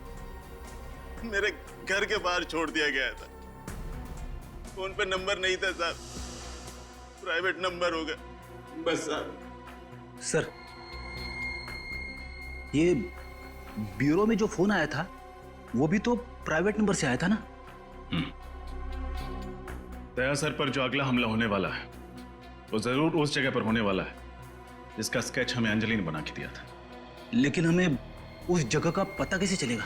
मेरे घर के बाहर छोड़ दिया गया था। फोन पे नंबर नहीं था साहब, प्राइवेट नंबर होगा बस साहब। सर, ये ब्यूरो में जो फोन आया था वो भी तो प्राइवेट नंबर से आया था ना? दया सर पर जो अगला हमला होने वाला है वो जरूर उस जगह पर होने वाला है जिसका स्केच हमें अंजलि ने बना के दिया था। लेकिन हमें उस जगह का पता कैसे चलेगा?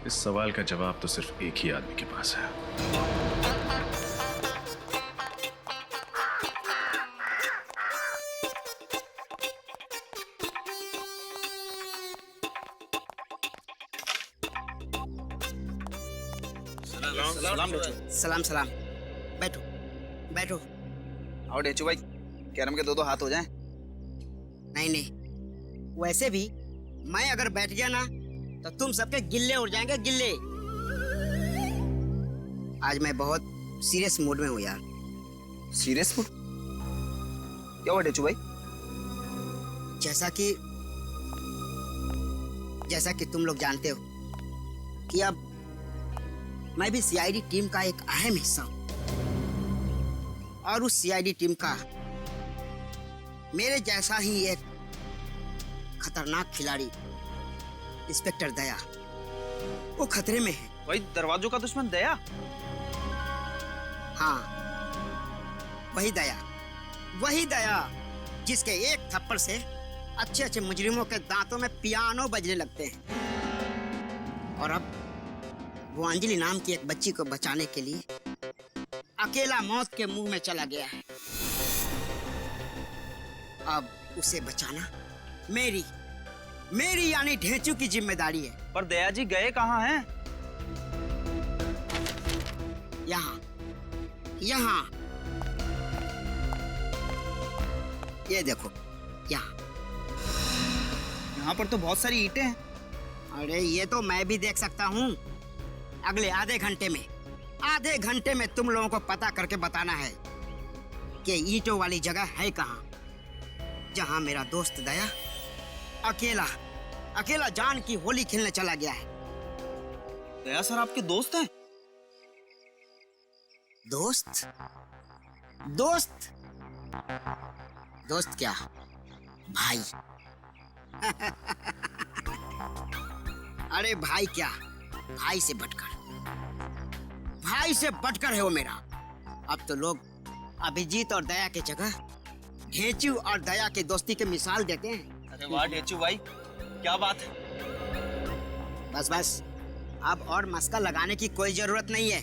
इस सवाल का जवाब तो सिर्फ एक ही आदमी के पास है। सलाम सलाम। बैठो बैठो। और डेचू भाई, कैरम के दो हाथ हो जाएं। नहीं नहीं, वैसे भी मैं अगर बैठ गया ना तो तुम सबके गिल्ले उड़ जाएंगे, गिल्ले। आज मैं बहुत सीरियस मूड में हूँ यार। Serious mood? क्या हुआ डेचू भाई? जैसा कि तुम लोग जानते हो कि अब मैं भी सीआईडी टीम का एक अहम हिस्सा हूं, और उस सीआईडी टीम का मेरे जैसा ही एक खतरनाक खिलाड़ी इंस्पेक्टर दया, वो खतरे में है। भाई, दरवाजों का दुश्मन दया? हाँ, वही दया जिसके एक थप्पड़ से अच्छे अच्छे मुजरिमों के दांतों में पियानो बजने लगते हैं। और अब वो अंजलि नाम की एक बच्ची को बचाने के लिए अकेला मौत के मुंह में चला गया है। अब उसे बचाना मेरी यानी ढेंचू की जिम्मेदारी है। पर दया जी गए कहाँ हैं? यहाँ, ये देखो यहाँ। यहाँ पर तो बहुत सारी ईंटें हैं। अरे ये तो मैं भी देख सकता हूँ। अगले आधे घंटे में तुम लोगों को पता करके बताना है कि ईंटों वाली जगह है कहाँ, जहाँ मेरा दोस्त दया अकेला जान की होली खेलने चला गया है। दया सर आपके दोस्त हैं? दोस्त क्या भाई? अरे भाई क्या, भाई से बढ़कर है वो मेरा। अब तो लोग अभिजीत और दया की जगह ढेचू और दया की दोस्ती की मिसाल देते हैं। अरे वाह ढेचू भाई, क्या बात है। बस अब और मस्का लगाने की कोई जरूरत नहीं है।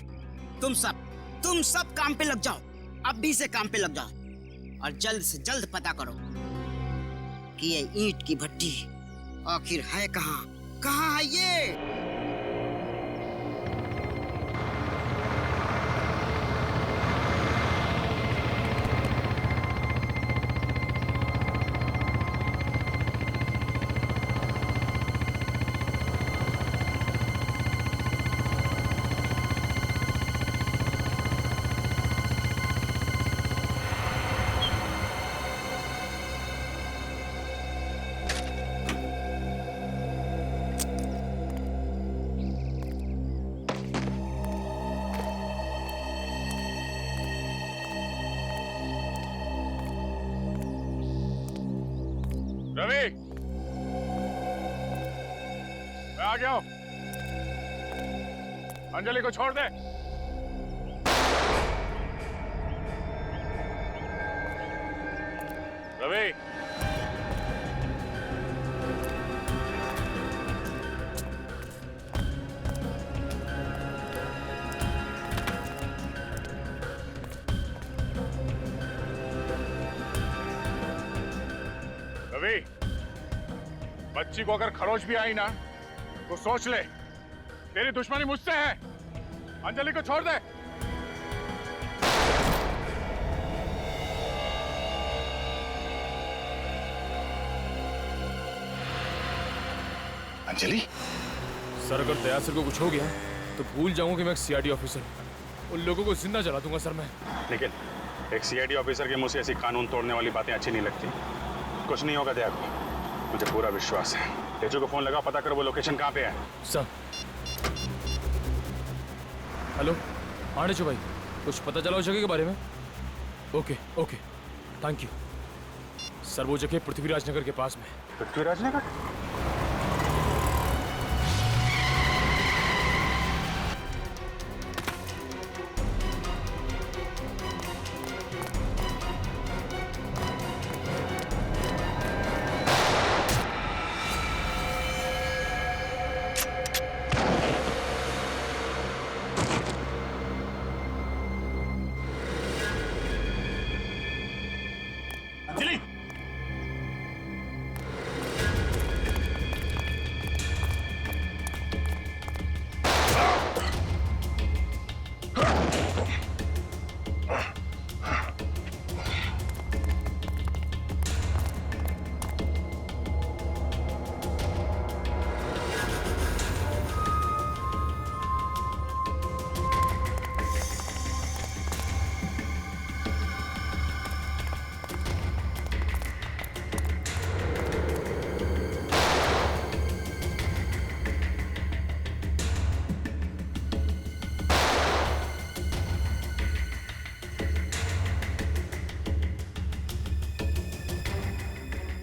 तुम सब काम पे लग जाओ, अभी से काम पे लग जाओ और जल्द से जल्द पता करो कि ये ईंट की भट्टी आखिर है कहाँ है ये। रवि, मैं आ गया हूं। अंजलि को छोड़ दे। रवि, रवि, बच्ची को अगर खरोच भी आई ना तो सोच ले, तेरी दुश्मनी मुझसे है। अंजलि को छोड़ दे। अंजलि? सर अगर दया सर को कुछ हो गया तो भूल जाऊंगा कि मैं एक सीआईडी ऑफिसर हूं। उन लोगों को जिंदा जला दूंगा सर मैं। लेकिन एक सीआईडी ऑफिसर के मुंह से ऐसी कानून तोड़ने वाली बातें अच्छी नहीं लगती। कुछ नहीं होगा दया को, मुझे पूरा विश्वास है। तेजू को फोन लगा, पता कर वो लोकेशन कहाँ पे है। सर हेलो, हाँ ढेचू भाई, कुछ पता चला उस जगह के बारे में? Okay thank you sir. वो जगह पृथ्वीराज नगर के पास में। पृथ्वीराज नगर?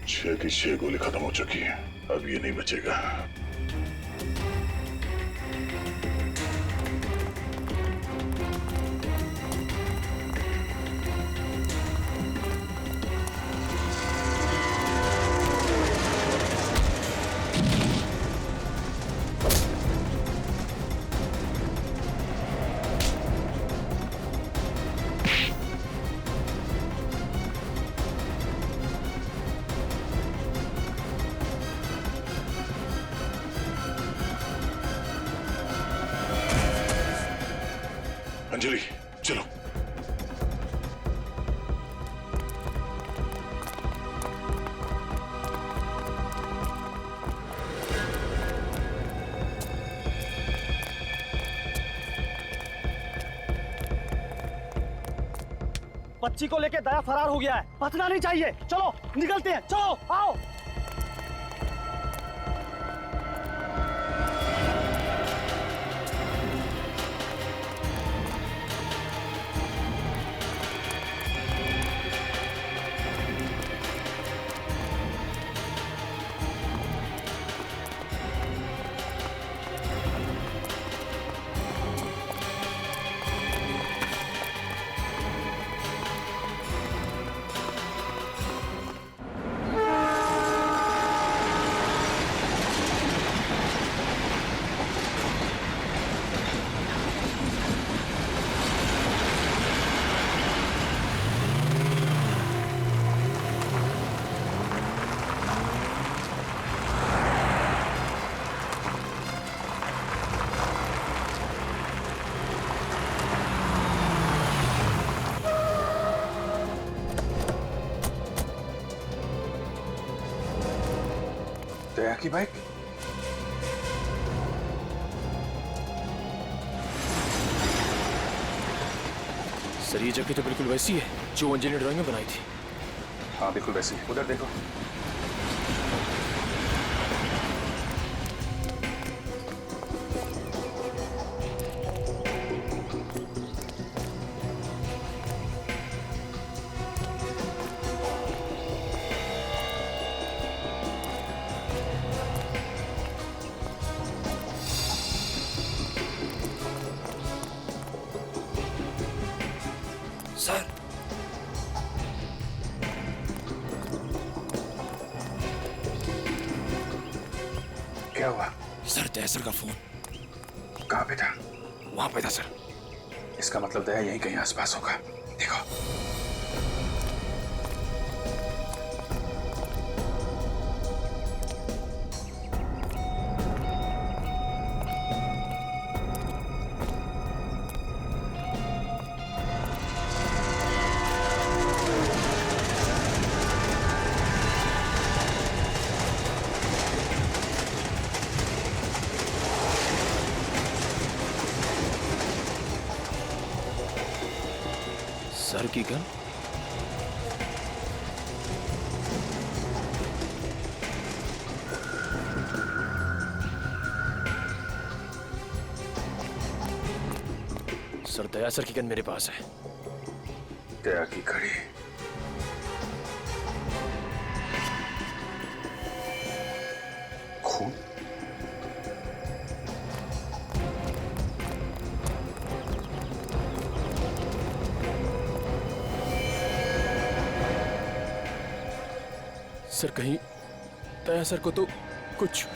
छह की 6 गोली खत्म हो चुकी है, अब ये नहीं बचेगा। अंजलि चलो। बच्ची को लेके दया फरार हो गया है। बचना नहीं चाहिए। चलो निकलते हैं, चलो आओ। दया की बाइक? सर ये जगह तो बिल्कुल वैसी है जो अंजलि ने ड्राइंग में बनाई थी। हाँ बिल्कुल वैसी। उधर देखो। सर क्या हुआ? सर तहसील का फोन। कहाँ पे था? वहां पे था सर। इसका मतलब दया यहीं कहीं आसपास होगा। देखो। सर की गन? सर दया सर की गन मेरे पास है। दया की घड़ी। खून? सर कहीं दया सर को तो कुछ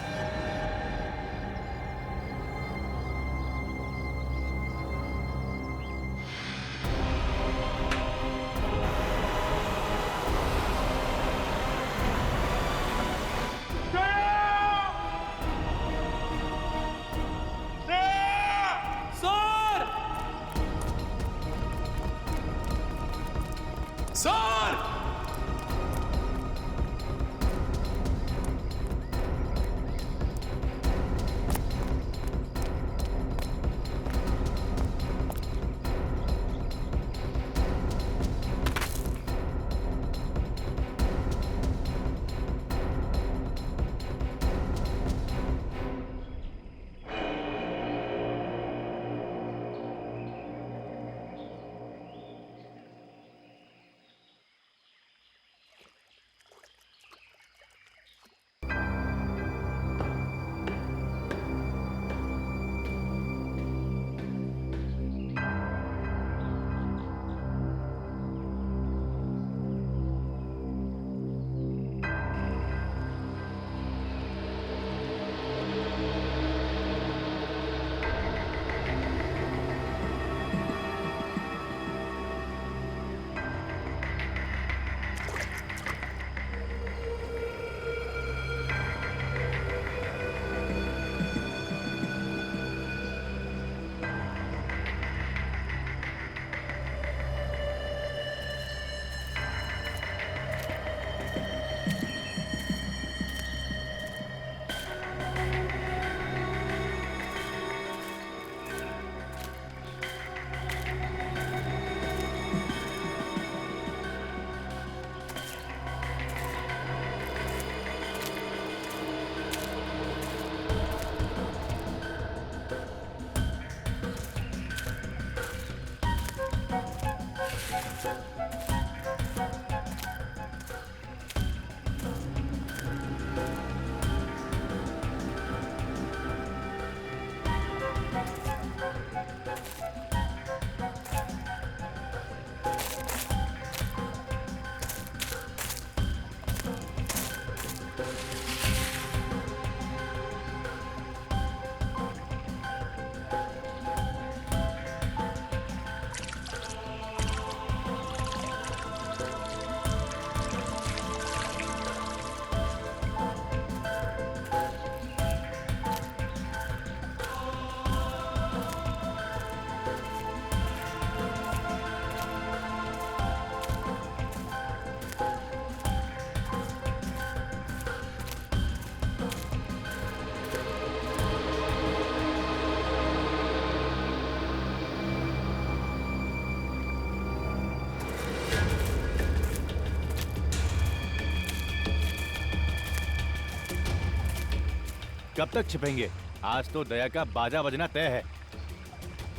कब तक छिपेंगे? आज तो दया का बाजा बजना तय है।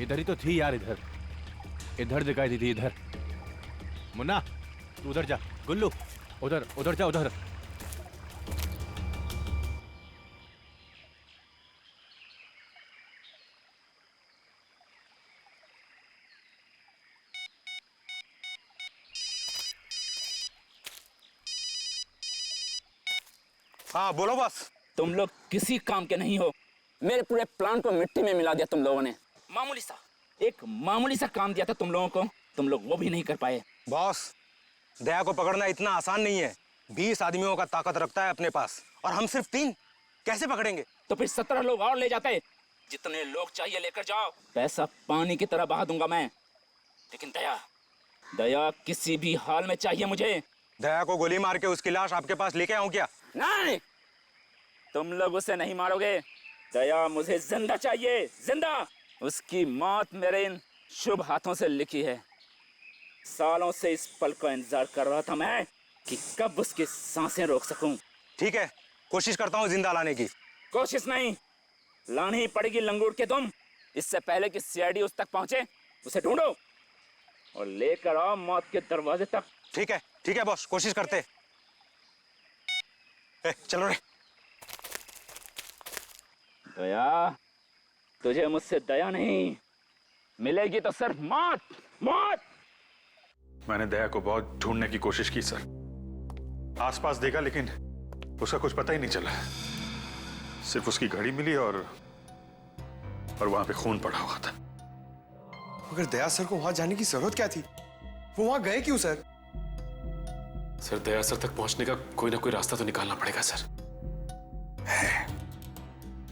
इधर ही तो थी यार, इधर दिखाई दी थी, इधर। मुन्ना तू उधर जा, गुल्लू उधर जा, उधर। हाँ बोलो बस। तुम लोग किसी काम के नहीं हो। मेरे पूरे प्लान को मिट्टी में मिला दिया तुम लोगों ने। एक मामूली सा काम दिया था तुम लोगों को, तुम लोग वो भी नहीं कर पाए। बॉस, दया को पकड़ना इतना आसान नहीं है। 20 आदमियों का ताकत रखता है अपने पास और हम सिर्फ 3, कैसे पकड़ेंगे? तो फिर 17 लोग और ले जाते। जितने लोग चाहिए लेकर जाओ, पैसा पानी की तरह बहा दूंगा मैं। लेकिन दया किसी भी हाल में चाहिए मुझे। दया को गोली मार के उसकी लाश आपके पास लेके आऊं क्या? नहीं, तुम लोग उसे नहीं मारोगे। दया मुझे जिंदा चाहिए, जिंदा। उसकी मौत मेरे इन शुभ हाथों से लिखी है। सालों से इस पल का इंतजार कर रहा था मैं कि कब उसकी सांसें रोक सकूं। ठीक है, कोशिश करता हूं जिंदा लाने की। कोशिश नहीं, लानी ही पड़ेगी लंगूट के तुम। इससे पहले कि सीआईडी उस तक पहुंचे, उसे ढूंढो और लेकर आओ मौत के दरवाजे तक। ठीक है बॉस, कोशिश करते। चलो रे। दया, तुझे मुझसे दया नहीं मिलेगी तो सिर्फ मौत। मैंने दया को बहुत ढूंढने की कोशिश की सर, आसपास देखा, लेकिन उसका कुछ पता ही नहीं चला। सिर्फ उसकी घड़ी मिली और वहां पे खून पड़ा हुआ था। मगर दया सर को वहां जाने की जरूरत क्या थी? वो वहां गए क्यों सर? सर, दया सर तक पहुंचने का कोई ना कोई रास्ता तो निकालना पड़ेगा सर।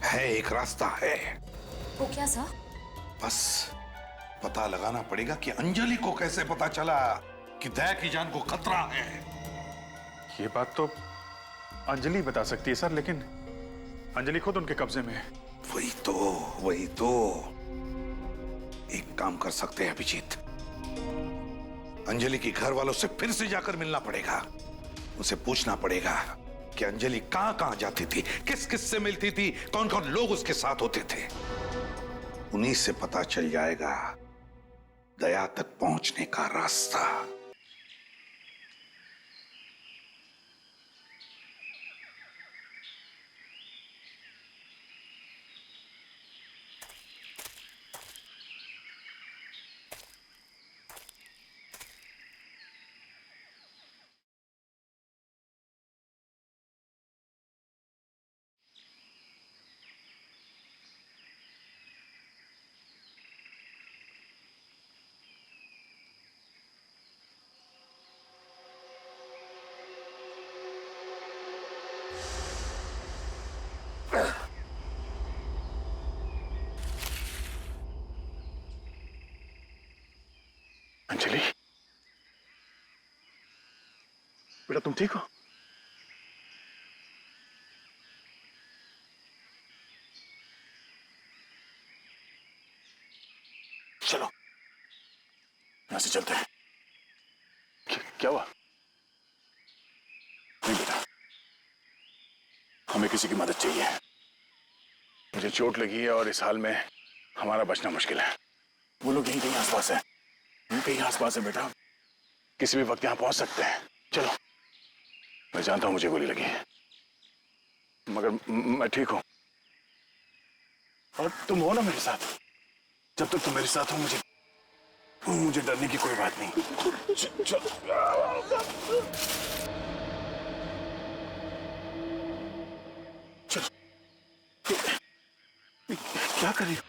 है एक रास्ता है। वो क्या सर? बस पता लगाना पड़ेगा कि अंजलि को कैसे पता चला कि दया की जान को खतरा है। ये बात तो अंजलि बता सकती है सर, लेकिन अंजलि खुद उनके कब्जे में है। वही तो एक काम कर सकते हैं अभिजीत। अंजलि के घर वालों से फिर से जाकर मिलना पड़ेगा। उसे पूछना पड़ेगा कि अंजलि कहां जाती थी, किस किस से मिलती थी, कौन कौन लोग उसके साथ होते थे। उन्हीं से पता चल जाएगा दया तक पहुंचने का रास्ता। अंजलि, बेटा तुम ठीक हो? चलो यहां से चलते हैं। क्या हुआ? नहीं बेटा, हमें किसी की मदद चाहिए। मुझे चोट लगी है और इस हाल में हमारा बचना मुश्किल है। वो लोग यहीं कहीं आसपास है, कहीं आसपास है बेटा, किसी भी वक्त यहां पहुंच सकते हैं। चलो, मैं जानता हूं मुझे गोली लगी है, मगर मैं ठीक हूं और तुम हो ना मेरे साथ। जब तक तुम मेरे साथ हो मुझे डरने की कोई बात नहीं। चलो, क्या कर रही हो?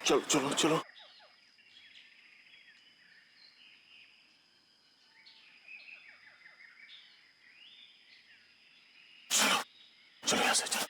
चलो चलो चलो, चलो चलो यहां से चलो।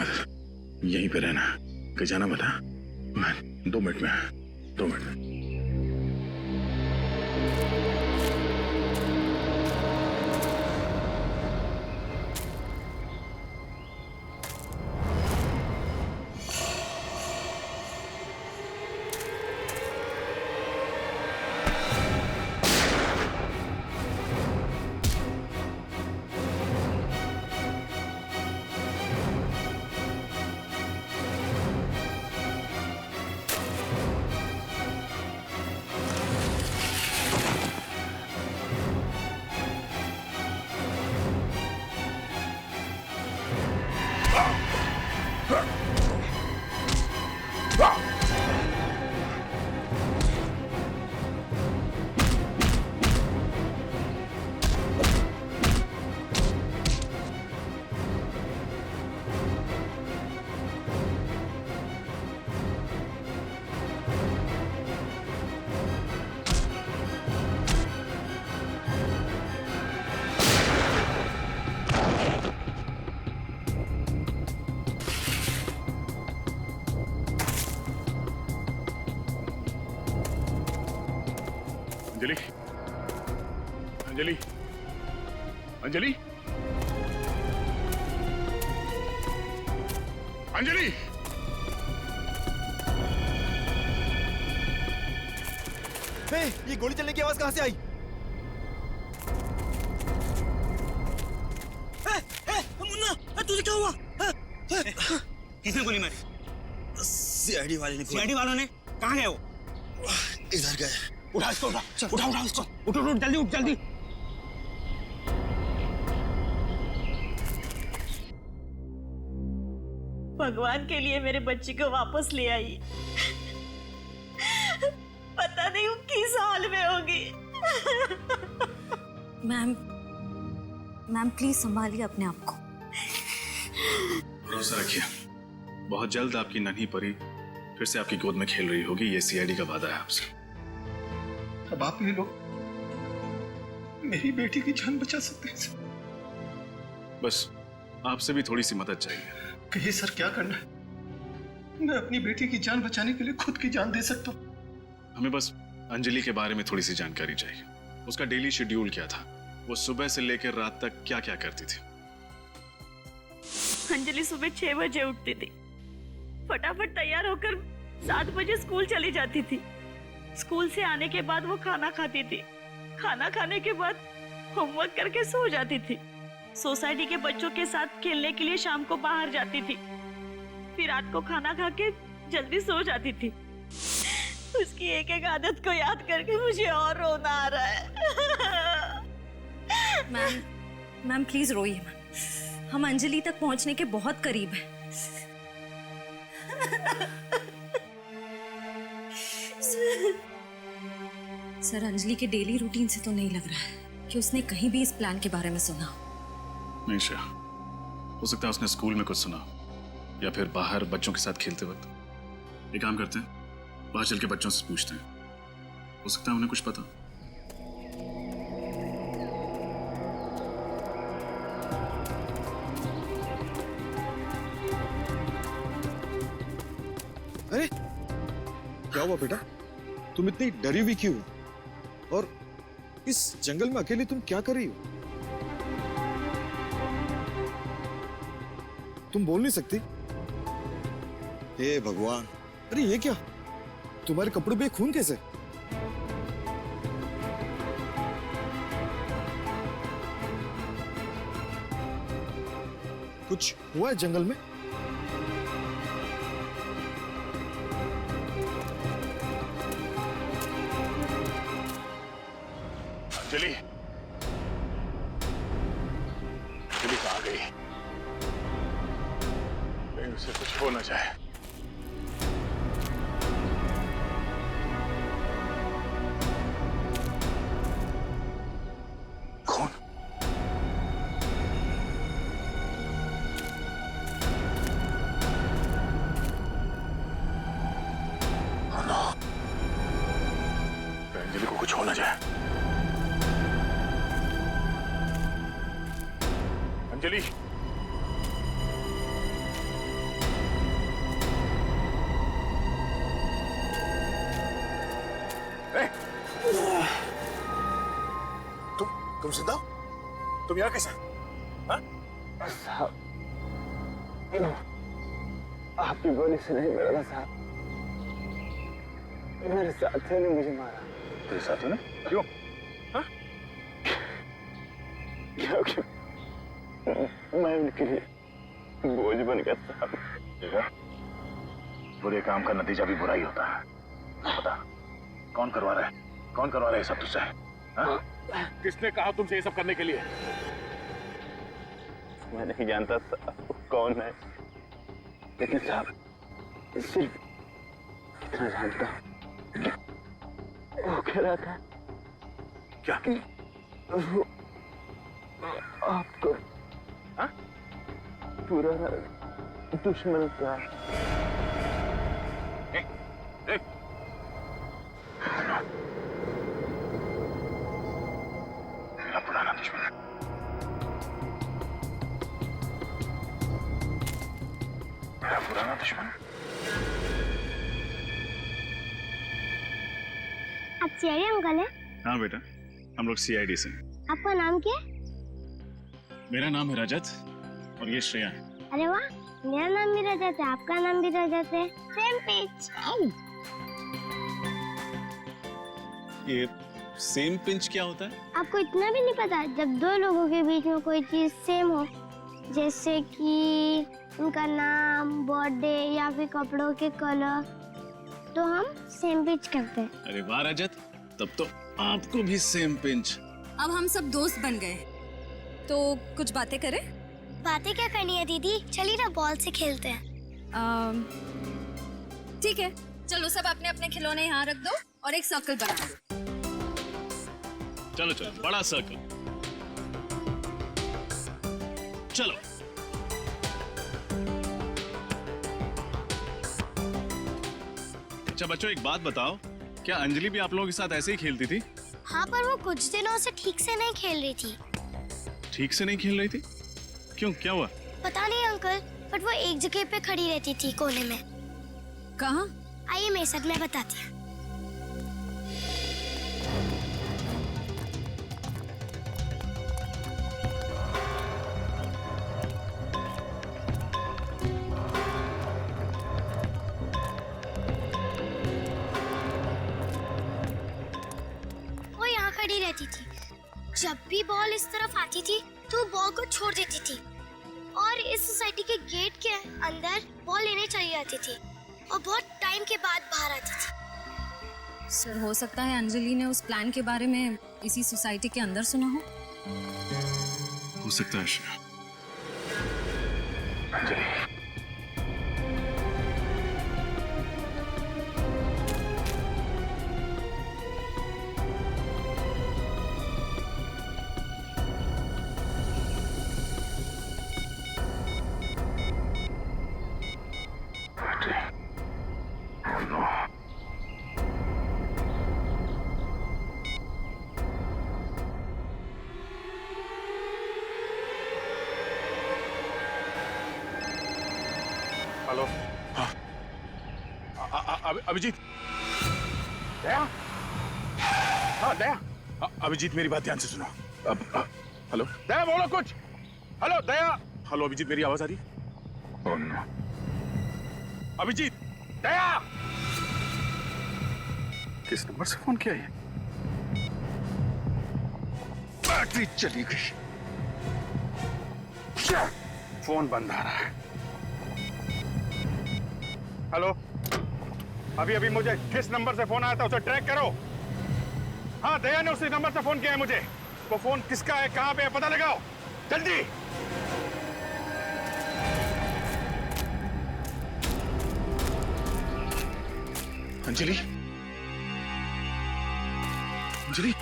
मत, यहीं पे रहना, कहीं जाना मत। हाँ? मैं 2 मिनट में, 2 मिनट में। अंजलि, अंजलि, अंजलि, अंजलि, ये गोली चलने की आवाज कहां से आई? मुन्ना, तुझे क्या हुआ? किसने गोली मारी? सीआईडी वाले ने। सीआईडी वालों ने? कहाँ गए वो? इधर गए। उठा इसको, उठा इसको, उठ जल्दी, उठ जल्दी। भगवान के लिए मेरे बच्ची को वापस ले आई। पता नहीं वो किस हाल में होगी। मैम प्लीज संभालिए अपने आप को। भरोसा रखिए, बहुत जल्द आपकी नन्ही परी फिर से आपकी गोद में खेल रही होगी। ये सीआईडी का वादा है आपसे। अब आप ये लोग मेरी बेटी की जान बचा सकते हैं सर। बस आपसे भी थोड़ी सी मदद चाहिए। कहिए सर, क्या करना है? मैं अपनी बेटी की जान बचाने के लिए खुद की जान दे सकता हूँ। हमें बस अंजलि के बारे में थोड़ी सी जानकारी चाहिए। उसका डेली शेड्यूल क्या था? वो सुबह से लेकर रात तक क्या क्या करती थी? अंजलि सुबह 6 बजे उठती थी, फटाफट तैयार होकर 7 बजे स्कूल चली जाती थी। स्कूल से आने के बाद वो खाना खाती थी, खाना खाने के बाद होमवर्क करके सो जाती थी। सोसाइटी के बच्चों के साथ खेलने के लिए शाम को बाहर जाती थी, फिर रात को खाना खा के जल्दी सो जाती थी। उसकी एक एक आदत को याद करके मुझे और रोना आ रहा है। मैम प्लीज रोइए मत, हम अंजलि तक पहुंचने के बहुत करीब हैं। सर, अंजलि के डेली रूटीन से तो नहीं लग रहा है कि उसने कहीं भी इस प्लान के बारे में सुना। नहीं श्रेया, हो सकता है उसने स्कूल में कुछ सुना या फिर बाहर बच्चों के साथ खेलते वक्त। एक काम करते हैं, बाहर चल के बच्चों से पूछते हैं, हो सकता है उन्हें कुछ पता। अरे क्या हुआ बेटा? तुम इतनी डरी हुई क्यों? और इस जंगल में अकेले तुम क्या कर रही हो? तुम बोल नहीं सकती? हे भगवान, अरे ये क्या? तुम्हारे कपड़ों पे खून कैसे? कुछ हुआ है जंगल में? अंजलि, अंजलि कहाँ गई? कहीं उसे कुछ हो ना जाए। कौन? अंजलि को कुछ हो ना जाए। अंजलि, तुम जिंदा हो? तुम यहाँ कैसे? हाँ? साहब, आपकी गोली से नहीं मरा था साहब, मेरे साथियों ने मुझे मारा। तेरे साथियों ने? क्यों? हाँ? क्योंकि मैं उनके लिए बोझ बन गया साहब। देखा, बुरे काम का नतीजा भी बुरा ही होता है। बता, कौन करवा रहा है? कौन करवा रहा है सब तुझसे? हाँ? किसने कहा तुमसे ये सब करने के लिए? मैं नहीं जानता साहब वो कौन है, लेकिन साहब सिर्फ इतना जानता हूँ, वो कह रहा था क्या? कि वो आपको पूरा दुश्मन था। मेरा पुराना दुश्मन। मेरा पुराना दुश्मन। आप सीआईडी अंकल हैं? हाँ बेटा, हम लोग सीआईडी से। आपका नाम क्या है? मेरा नाम है रजत और ये श्रेया है। अरे वाह, मेरा नाम भी रजत है, आपका नाम भी रजत है। Same pitch. ये सेम पिंच क्या होता है? आपको इतना भी नहीं पता? जब दो लोगों के बीच में कोई चीज सेम हो, जैसे कि उनका नाम, बर्थडे या फिर कपड़ों के कलर, तो हम सेम पिच करते हैं। अरे वाह रजत, तब तो आपको भी सेम पिंच। अब हम सब दोस्त बन गए, तो कुछ बातें करें? बातें क्या करनी है दीदी, चलिए ना बॉल से खेलते हैं। ठीक है, चलो सब अपने अपने खिलौने यहाँ रख दो और एक सर्कल बना दो। चलो चलो, बड़ा सर्कल। चलो। अच्छा बच्चों, एक बात बताओ, क्या अंजलि भी आप लोगों के साथ ऐसे ही खेलती थी? हाँ, पर वो कुछ दिनों से ठीक से नहीं खेल रही थी। ठीक से नहीं खेल रही थी? क्यों, क्या हुआ? पता नहीं अंकल, बट वो एक जगह पे खड़ी रहती थी कोने में। कहाँ? आइए मेरे साथ, मैं बताती हूँ। वो यहाँ खड़ी रहती थी। जब भी बॉल इस तरफ आती थी तो बॉल को छोड़ देती थी और इस सोसाइटी के गेट के अंदर बॉल लेने चली जाती थी और बहुत टाइम के बाद बाहर आती थी। सर, हो सकता है अंजलि ने उस प्लान के बारे में इसी सोसाइटी के अंदर सुना हो। हो सकता है श्रेया। अंजलि, हेलो। हाँ। अभिजीत। दया? हाँ दया। अभिजीत, मेरी बात ध्यान से सुनो। हेलो दया, बोलो कुछ। हेलो दया। हेलो अभिजीत, मेरी आवाज आ रही? Oh, no. अभिजीत। दया। किस नंबर से फोन किया ये? बैटरी चली गई, फोन बंद आ रहा है। हेलो, अभी मुझे किस नंबर से फोन आया था उसे ट्रैक करो। हाँ, दया ने उसी नंबर से फोन किया है मुझे। वो फोन किसका है, कहाँ पे है, पता लगाओ जल्दी। अंजलि, अंजलि,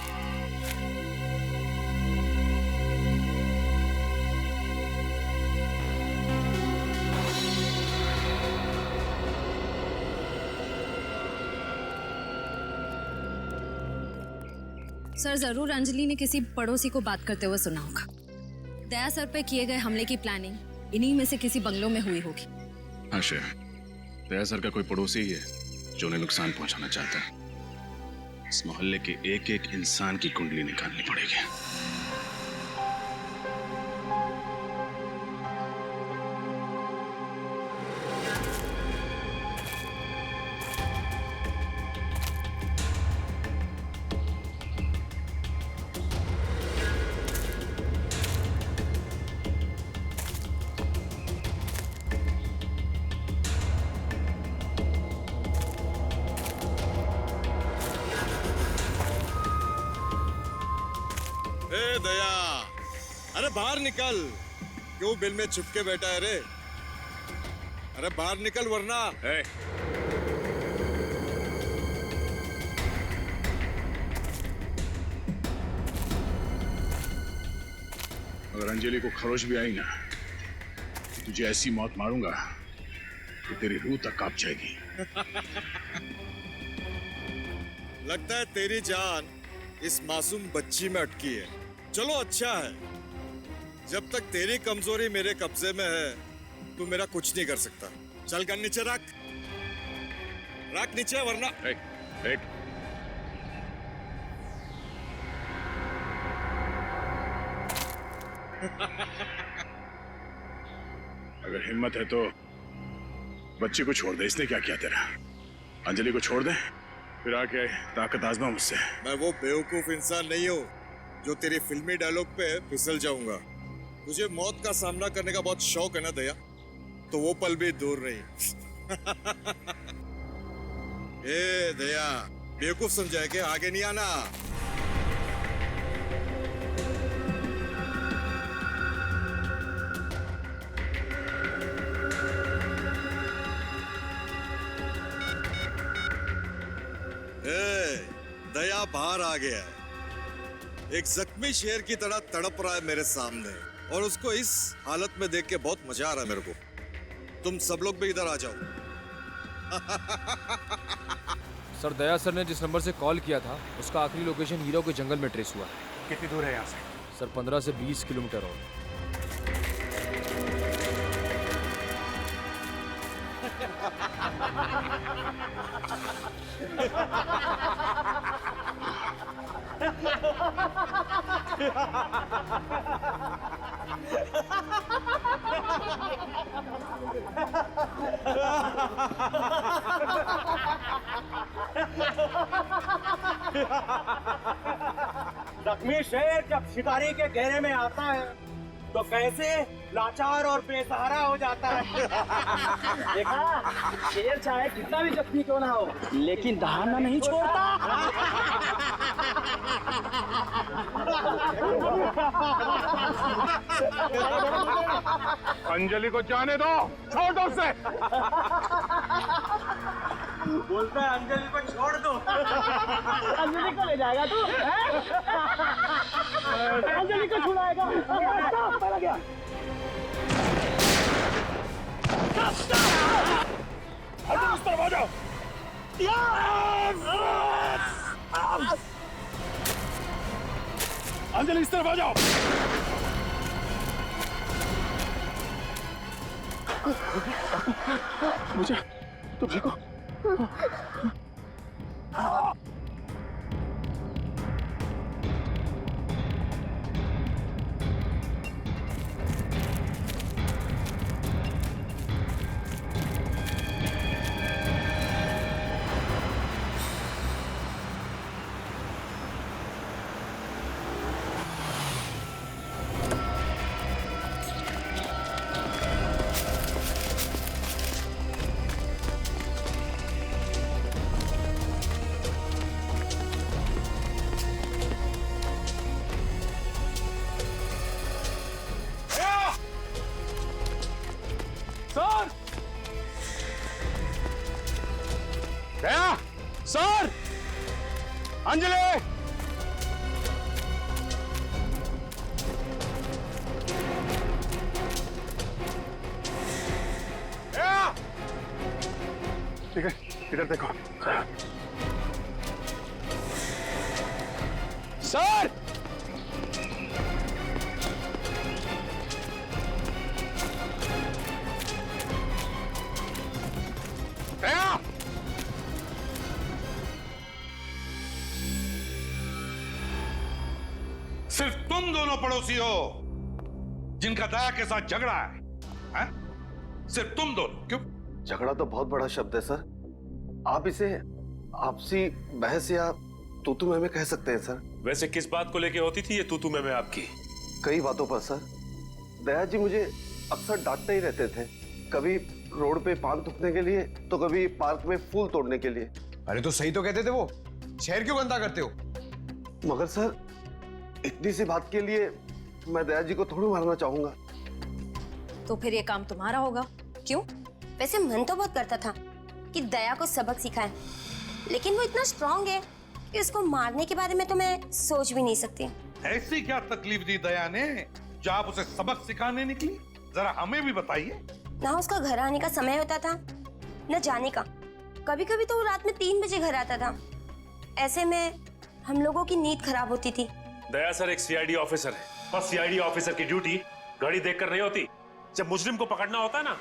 सर, जरूर अंजलि ने किसी पड़ोसी को बात करते हुए सुना होगा। दया सर पे किए गए हमले की प्लानिंग इन्हीं में से किसी बंगलों में हुई होगी। हाँ श्रेया, दया सर का कोई पड़ोसी ही है जो उन्हें नुकसान पहुंचाना चाहता है। इस मोहल्ले के एक एक इंसान की कुंडली निकालनी पड़ेगी। ए दया, अरे बाहर निकल। क्यों बिल में छुपके बैठा है रे? अरे बाहर निकल वरना। अगर अंजलि को खरोच भी आई ना, तो तुझे ऐसी मौत मारूंगा कि तेरी रूह तक कांप जाएगी। लगता है तेरी जान इस मासूम बच्ची में अटकी है। चलो अच्छा है, जब तक तेरी कमजोरी मेरे कब्जे में है तू मेरा कुछ नहीं कर सकता। चल गन नीचे रख, रख नीचे वरना। अगर हिम्मत है तो बच्ची को छोड़ दे। इसने क्या किया तेरा? अंजलि को छोड़ दे, फिर आके ताकत आजमा मुझसे। मैं वो बेवकूफ इंसान नहीं हूँ जो तेरी फिल्मी डायलॉग पे फिसल जाऊंगा। तुझे मौत का सामना करने का बहुत शौक है ना दया, तो वो पल भी दूर नहीं। ए दया, बेवकूफ समझा के आगे नहीं आना। दया बाहर आ गया है, एक जख्मी शेर की तरह तड़प रहा है मेरे सामने, और उसको इस हालत में देख के बहुत मजा आ रहा है मेरे को। तुम सब लोग भी इधर आ जाओ। सर, दया सर ने जिस नंबर से कॉल किया था उसका आखिरी लोकेशन हीरो के जंगल में ट्रेस हुआ है। कितनी दूर है यहाँ से? सर 15 से 20 किलोमीटर और। जख्मी शेर जब शिकारी के घेरे में आता है तो कैसे लाचार और बेसहारा हो जाता है। देखा, शेर चाहे कितना भी जख्मी क्यों ना हो, लेकिन दहाड़ना नहीं छोड़ता। अंजलि को जाने दो, छोड़ दो उसे। बोलता है अंजलि को छोड़ दो। अंजलि को ले जाएगा तू? अंजलि को छुड़ाएगा? पहला गया। इस तरफ आ जाओ। अंजलि इस तरफ आ जाओ। मुझे तुम देखो। दया, सर, अंजलि। ठीक है, इधर देखो। सर, दया, सिर्फ तुम दोनों पड़ोसी हो जिनका दया के साथ झगड़ा है? सिर्फ तुम दोनों? क्यों? झगड़ा तो बहुत बड़ा शब्द है सर, आप इसे आपसी बहस या तू में कह सकते हैं सर। वैसे किस बात को लेके होती थी ये तू में आपकी? कई बातों पर सर। दया जी मुझे अक्सर डांटते ही रहते थे, कभी रोड पे पान थूकने के लिए तो कभी पार्क में फूल तोड़ने के लिए। अरे तो सही तो कहते थे वो, शहर क्यों गंदा करते हो? मगर सर इतनी सी बात के लिए मैं दया जी को थोड़ी मारना चाहूंगा। तो फिर ये काम तुम्हारा होगा। क्यों? वैसे मन तो बहुत करता था कि दया को सबक सिखाएं, लेकिन वो इतना स्ट्रांग है कि उसको मारने के बारे में तो मैं सोच भी नहीं सकती। ऐसी क्या तकलीफ दी दया ने जो आप उसे सबक सिखाने निकली? जरा हमें भी बताइए। ना उसका घर आने का समय होता था, न जाने का। कभी कभी तो वो रात में 3 बजे घर आता था। ऐसे में हम लोगों की नींद खराब होती थी। दया सर एक सीआईडी ऑफिसर है, और सीआईडी ऑफिसर की ड्यूटी घड़ी देखकर नहीं होती। जब मुजरिम को पकड़ना होता है ना,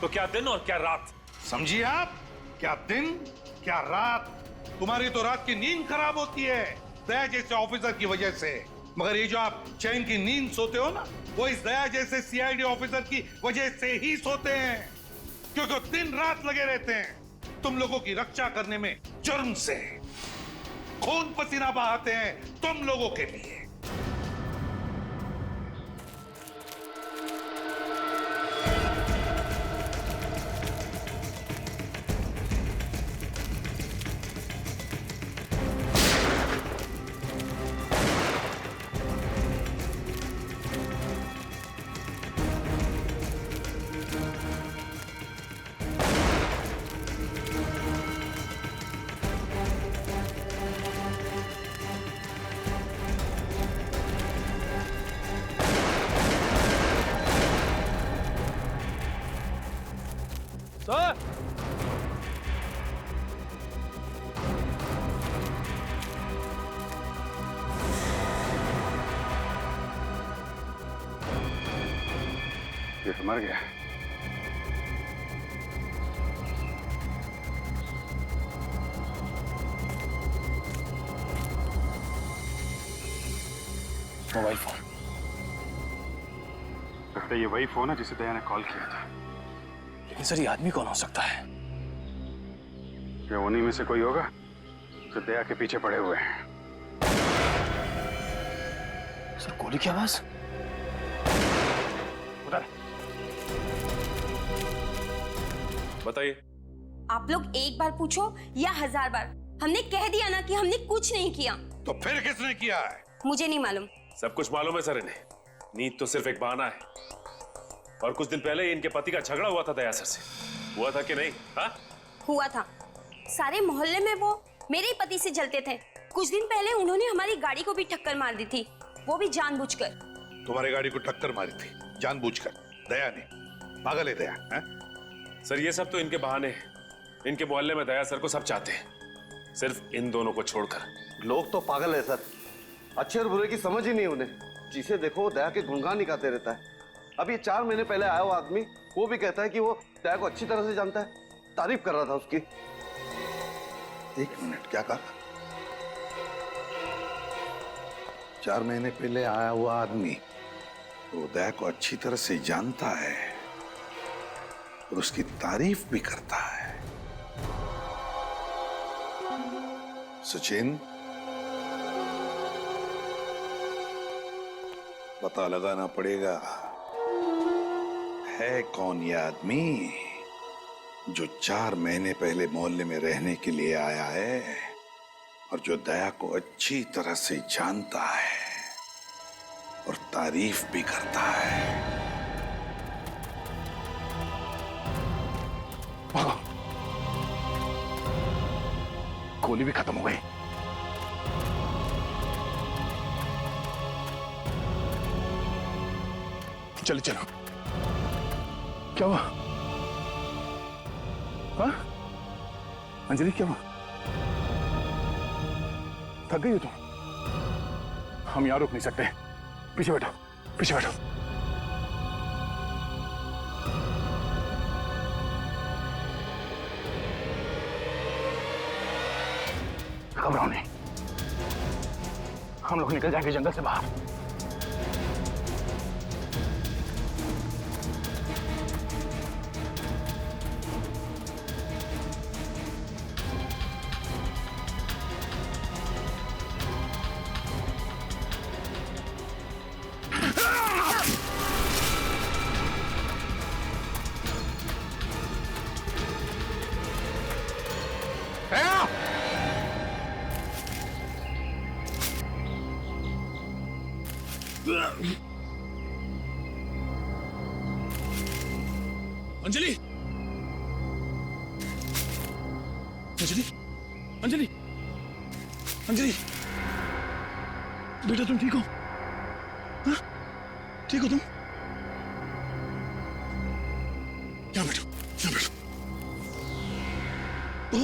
तो क्या दिन और क्या रात। समझिए आप, क्या दिन क्या रात। तुम्हारी तो रात की नींद खराब होती है दया जैसे ऑफिसर की वजह से, मगर ये जो आप चैन की नींद सोते हो ना, वो इस दया जैसे सीआईडी ऑफिसर की वजह से ही सोते हैं, क्योंकि वो दिन रात लगे रहते हैं तुम लोगों की रक्षा करने में। जुर्म से खून पसीना बहाते हैं तुम लोगों के लिए। सर, ये तो मर गया। Mobile phone. लगता है ये वही फोन है जिसे दया ने कॉल किया था। लेकिन सर, ये आदमी कौन हो सकता है? क्या उन्हीं में से कोई होगा जो दया के पीछे पड़े हुए हैं? सर, गोली की आवाज। उधर। बताइए। आप लोग एक बार पूछो या 1000 बार, हमने कह दिया ना कि हमने कुछ नहीं किया। तो फिर किसने किया है? मुझे नहीं मालूम। सब कुछ मालूम है सर इन्हें। नींद तो सिर्फ एक बहाना है। और कुछ दिन पहले इनके पति का झगड़ा हुआ था दया सर से। हुआ था कि नहीं? हाँ, हुआ था। सारे मोहल्ले में वो मेरे ही पति से जलते थे। कुछ दिन पहले उन्होंने हमारी गाड़ी को भी टक्कर मार दी थी, वो भी जानबूझकर। तुम्हारी गाड़ी को टक्कर मारी थी जानबूझकर? दया ने? पागल है दया है? सर ये सब तो इनके बहाने हैं। इनके मोहल्ले में दया सर को सब चाहते हैं, सिर्फ इन दोनों को छोड़कर। लोग तो पागल है सर, अच्छे और बुरे की समझ ही नहीं उन्हें। जिसे देखो दया के गुणगान ही गाते रहता है। अब ये 4 महीने पहले आया हुआ आदमी, वो भी कहता है कि वो दया को अच्छी तरह से जानता है, तारीफ कर रहा था उसकी। 1 मिनट, क्या कहा? 4 महीने पहले आया हुआ आदमी वो दया को अच्छी तरह से जानता है और उसकी तारीफ भी करता है। सचिन, पता लगाना पड़ेगा है कौन ये आदमी जो 4 महीने पहले मोहल्ले में रहने के लिए आया है और जो दया को अच्छी तरह से जानता है और तारीफ भी करता है। भागो। गोली भी खत्म हो गई। चलो चलो। क्या हुआ? हाँ? अंजलि क्या हुआ? थक गई हो तुम? हम यहां रुक नहीं सकते। पीछे बैठो, पीछे बैठो। घबराओ नहीं, हम लोग निकल जाएंगे जंगल से बाहर। अंजलि, अंजलि, अंजलि, अंजलि, बेटा तुम ठीक हो? हाँ? ठीक हो तुम? यहाँ बैठो, यहाँ बैठो। ओ,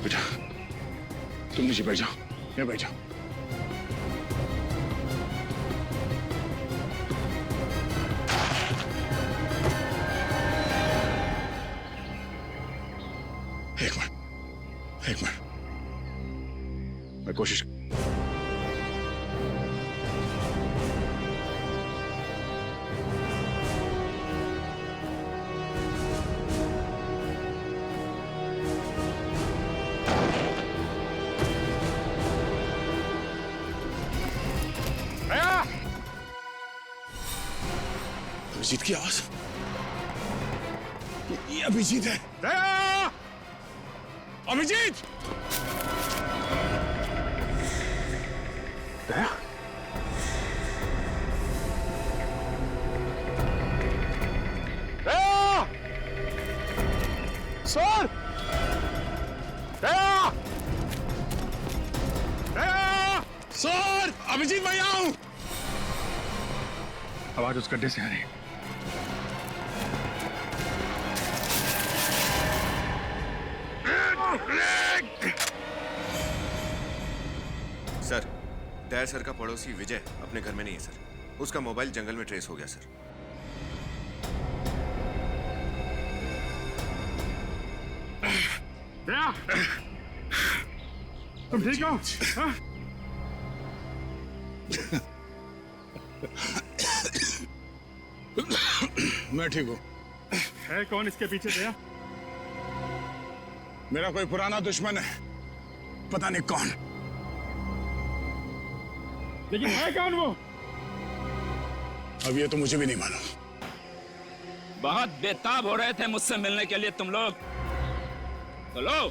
बेटा तुम नीचे बैठ जाओ, यहाँ बैठ जाओ। एक मिनट, मैं कोशिश। अभिजीत की आवाज, ये अभिजीत है। दया! अभिजीत! दया? दया! सर! दया! दया! सर! अभिजीत मैं यहाँ हूं। आवाज उस गड्ढे से आ रही है। सर, दया सर का पड़ोसी विजय अपने घर में नहीं है सर। उसका मोबाइल जंगल में ट्रेस हो गया सर। दया, तुम ठीक हो? हाँ? मैं ठीक हूँ। है कौन इसके पीछे दया? मेरा कोई पुराना दुश्मन है, पता नहीं कौन। लेकिन है कौन वो? अब ये तो मुझे भी नहीं मालूम। बहुत बेताब हो रहे थे मुझसे मिलने के लिए तुम लोग। बोलो।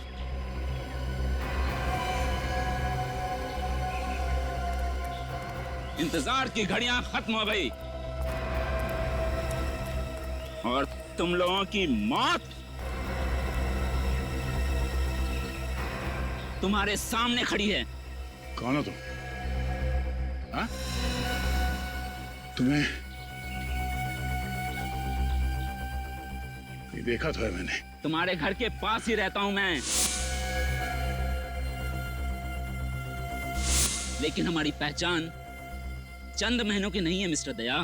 इंतजार की घड़ियां खत्म हो गई और तुम लोगों की मौत तुम्हारे सामने खड़ी है। कौन हो तुम? हाँ? तुम्हें ये देखा तो है मैंने। तुम्हारे घर के पास ही रहता हूं मैं, लेकिन हमारी पहचान चंद महीनों की नहीं है मिस्टर दया।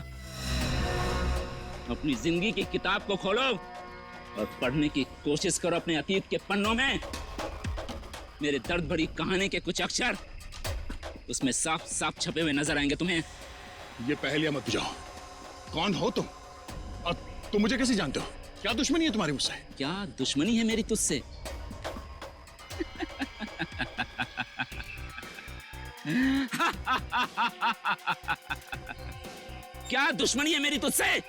अपनी जिंदगी की किताब को खोलो और पढ़ने की कोशिश करो अपने अतीत के पन्नों में। मेरे दर्द भरी कहानी के कुछ अक्षर उसमें साफ साफ छपे हुए नजर आएंगे तुम्हें। ये पहेलियां मत बुझाओ। कौन हो तुम और तुम मुझे कैसे जानते हो? क्या दुश्मनी है तुम्हारी मुझसे? क्या दुश्मनी है मेरी तुझसे? क्या दुश्मनी है मेरी तुझसे?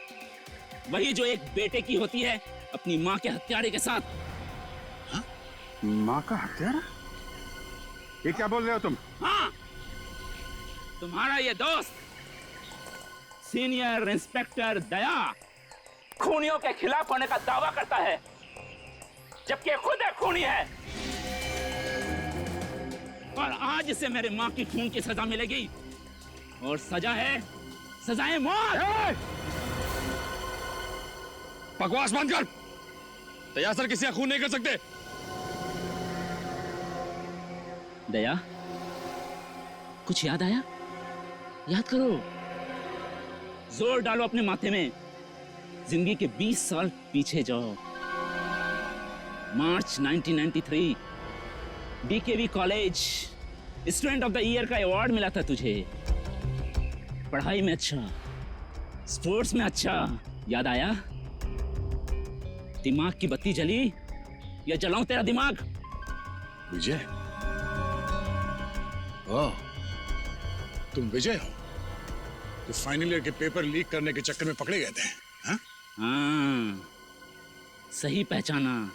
वही जो एक बेटे की होती है अपनी माँ के हत्यारे के साथ। हाँ? माँ का हत्यारा? ये क्या बोल रहे हो तुम? हाँ, तुम्हारा ये दोस्त सीनियर इंस्पेक्टर दया खूनियों के खिलाफ होने का दावा करता है, जबकि खुद एक खूनी है। और आज इसे मेरे माँ की खून की सजा मिलेगी और सजा है, सजाए मौत। बकवास बंद कर। दया सर किसी का खून नहीं कर सकते। दया, कुछ याद आया? याद करो, जोर डालो अपने माथे में। जिंदगी के 20 साल पीछे जाओ। मार्च 1993, DKV college student of the year का अवार्ड मिला था तुझे। पढ़ाई में अच्छा, स्पोर्ट्स में अच्छा। याद आया? दिमाग की बत्ती जली या जलाऊं तेरा दिमाग? विजय? ओह, तुम विजय हो? तो फाइनल ईयर के पेपर लीक करने के चक्कर में पकड़े गए थे। हाँ? हाँ, सही पहचाना।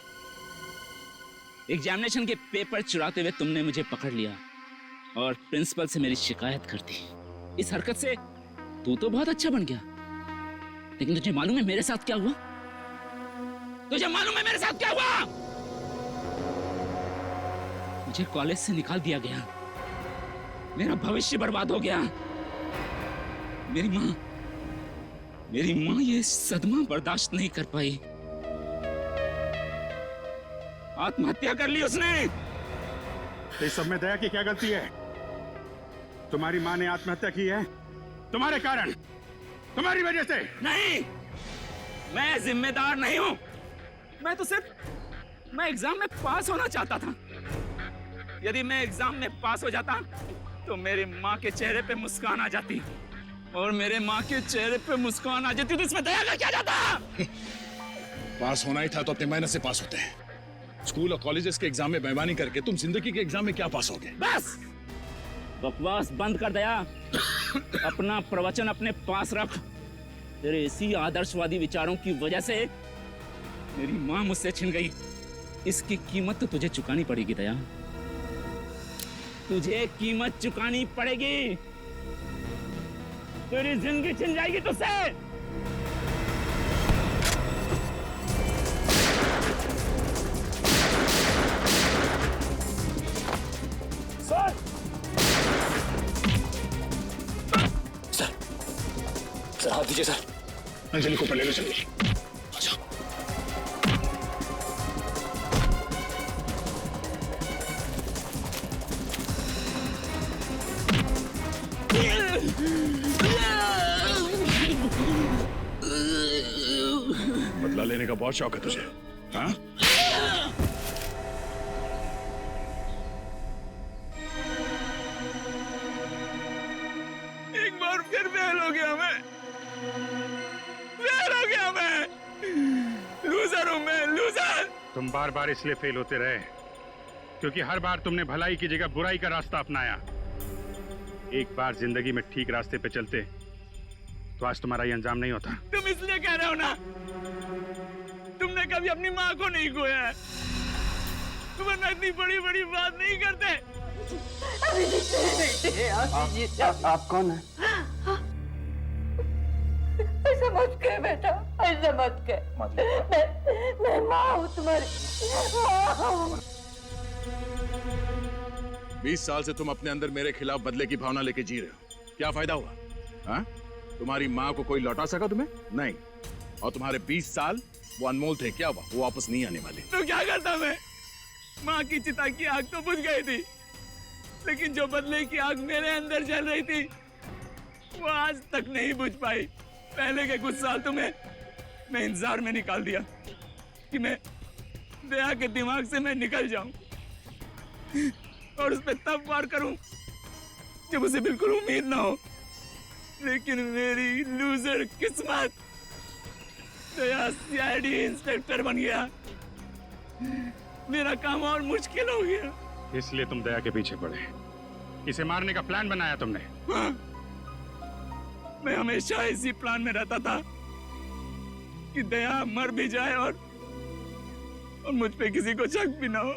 एग्जामिनेशन के पेपर चुराते हुए तुमने मुझे पकड़ लिया और प्रिंसिपल से मेरी शिकायत कर दी। इस हरकत से तू तो बहुत अच्छा बन गया, लेकिन तुझे मालूम है मेरे साथ क्या हुआ? तुझे मालूम है मेरे साथ क्या हुआ? मुझे कॉलेज से निकाल दिया गया, मेरा भविष्य बर्बाद हो गया। मेरी माँ ये सदमा बर्दाश्त नहीं कर पाई, आत्महत्या कर ली उसने। इस सब में दया की क्या गलती है? तुम्हारी माँ ने आत्महत्या की है तुम्हारे कारण, तुम्हारी वजह से। नहीं, मैं जिम्मेदार नहीं हूं। मैं एग्जाम में पास होना चाहता था। यदि मैं एग्जाम में पास हो जाता तो मेरी माँ के चेहरे पे मुस्कान आ जाती, और मेरे माँ के चेहरे पे मुस्कान आ जाती तो इसमें दया का क्या जाता? पास होना ही था तो अपनी मेहनत से पास होते हैं। स्कूल और कॉलेजेस के एग्जाम में बेईमानी करके तुम जिंदगी के एग्जाम में क्या पास होगे? बस बकवास बंद कर दया। अपना प्रवचन अपने पास रख। तेरे इसी आदर्शवादी विचारों की वजह से मेरी माँ मुझसे छिन गई। इसकी कीमत तो तुझे चुकानी पड़ेगी दया, तुझे कीमत चुकानी पड़ेगी। तेरी जिंदगी छिन जाएगी तुझसे। सर हाथ दीजिए सर। अंजलि को पहले ले चलिए। अच्छा। बदला लेने का बहुत शौक है तुझे, हाँ? एक बार फिर फेल हो गया मैं। लूजर हूं मैं, लूजर। तुम बार बार इसलिए फेल होते रहे क्योंकि हर बार तुमने भलाई की जगह बुराई का रास्ता अपनाया। एक बार जिंदगी में ठीक रास्ते पे चलते तो आज तुम्हारा ये अंजाम नहीं होता। तुम इसलिए कह रहे हो ना, तुमने कभी अपनी माँ को नहीं खोया है, वरना इतनी बड़ी बड़ी बात नहीं करते। आप कौन है? ऐसा मत कह बेटा, ऐसा मत कह। मैं माँ हूँ तुम्हारी, माँ हूँ। 20 साल से तुम अपने अंदर मेरे खिलाफ बदले की भावना लेके जी रहे हो। क्या फायदा हुआ? हाँ? तुम्हारी माँ को कोई लौटा सका तुम्हें? नहीं। और तुम्हारे 20 साल वो अनमोल थे, क्या हुआ? वो वापस नहीं आने वाले। तो क्या करता मैं? माँ की चिता की आग तो बुझ गई थी, लेकिन जो बदले की आग मेरे अंदर जल रही थी वो आज तक नहीं बुझ पाई। पहले के कुछ साल तुम्हें मैं इंतजार में निकाल दिया कि मैं दया के दिमाग से मैं निकल जाऊं और उस पर तब वार करूं जब उसे बिल्कुल उम्मीद ना हो। लेकिन मेरी लूजर किस्मत, दया सीआईडी इंस्पेक्टर बन गया। मेरा काम और मुश्किल हो गया। इसलिए तुम दया के पीछे पड़े, इसे मारने का प्लान बनाया तुमने। हाँ, मैं हमेशा इसी प्लान में रहता था कि दया मर भी जाए और मुझ पे किसी को शक भी ना हो।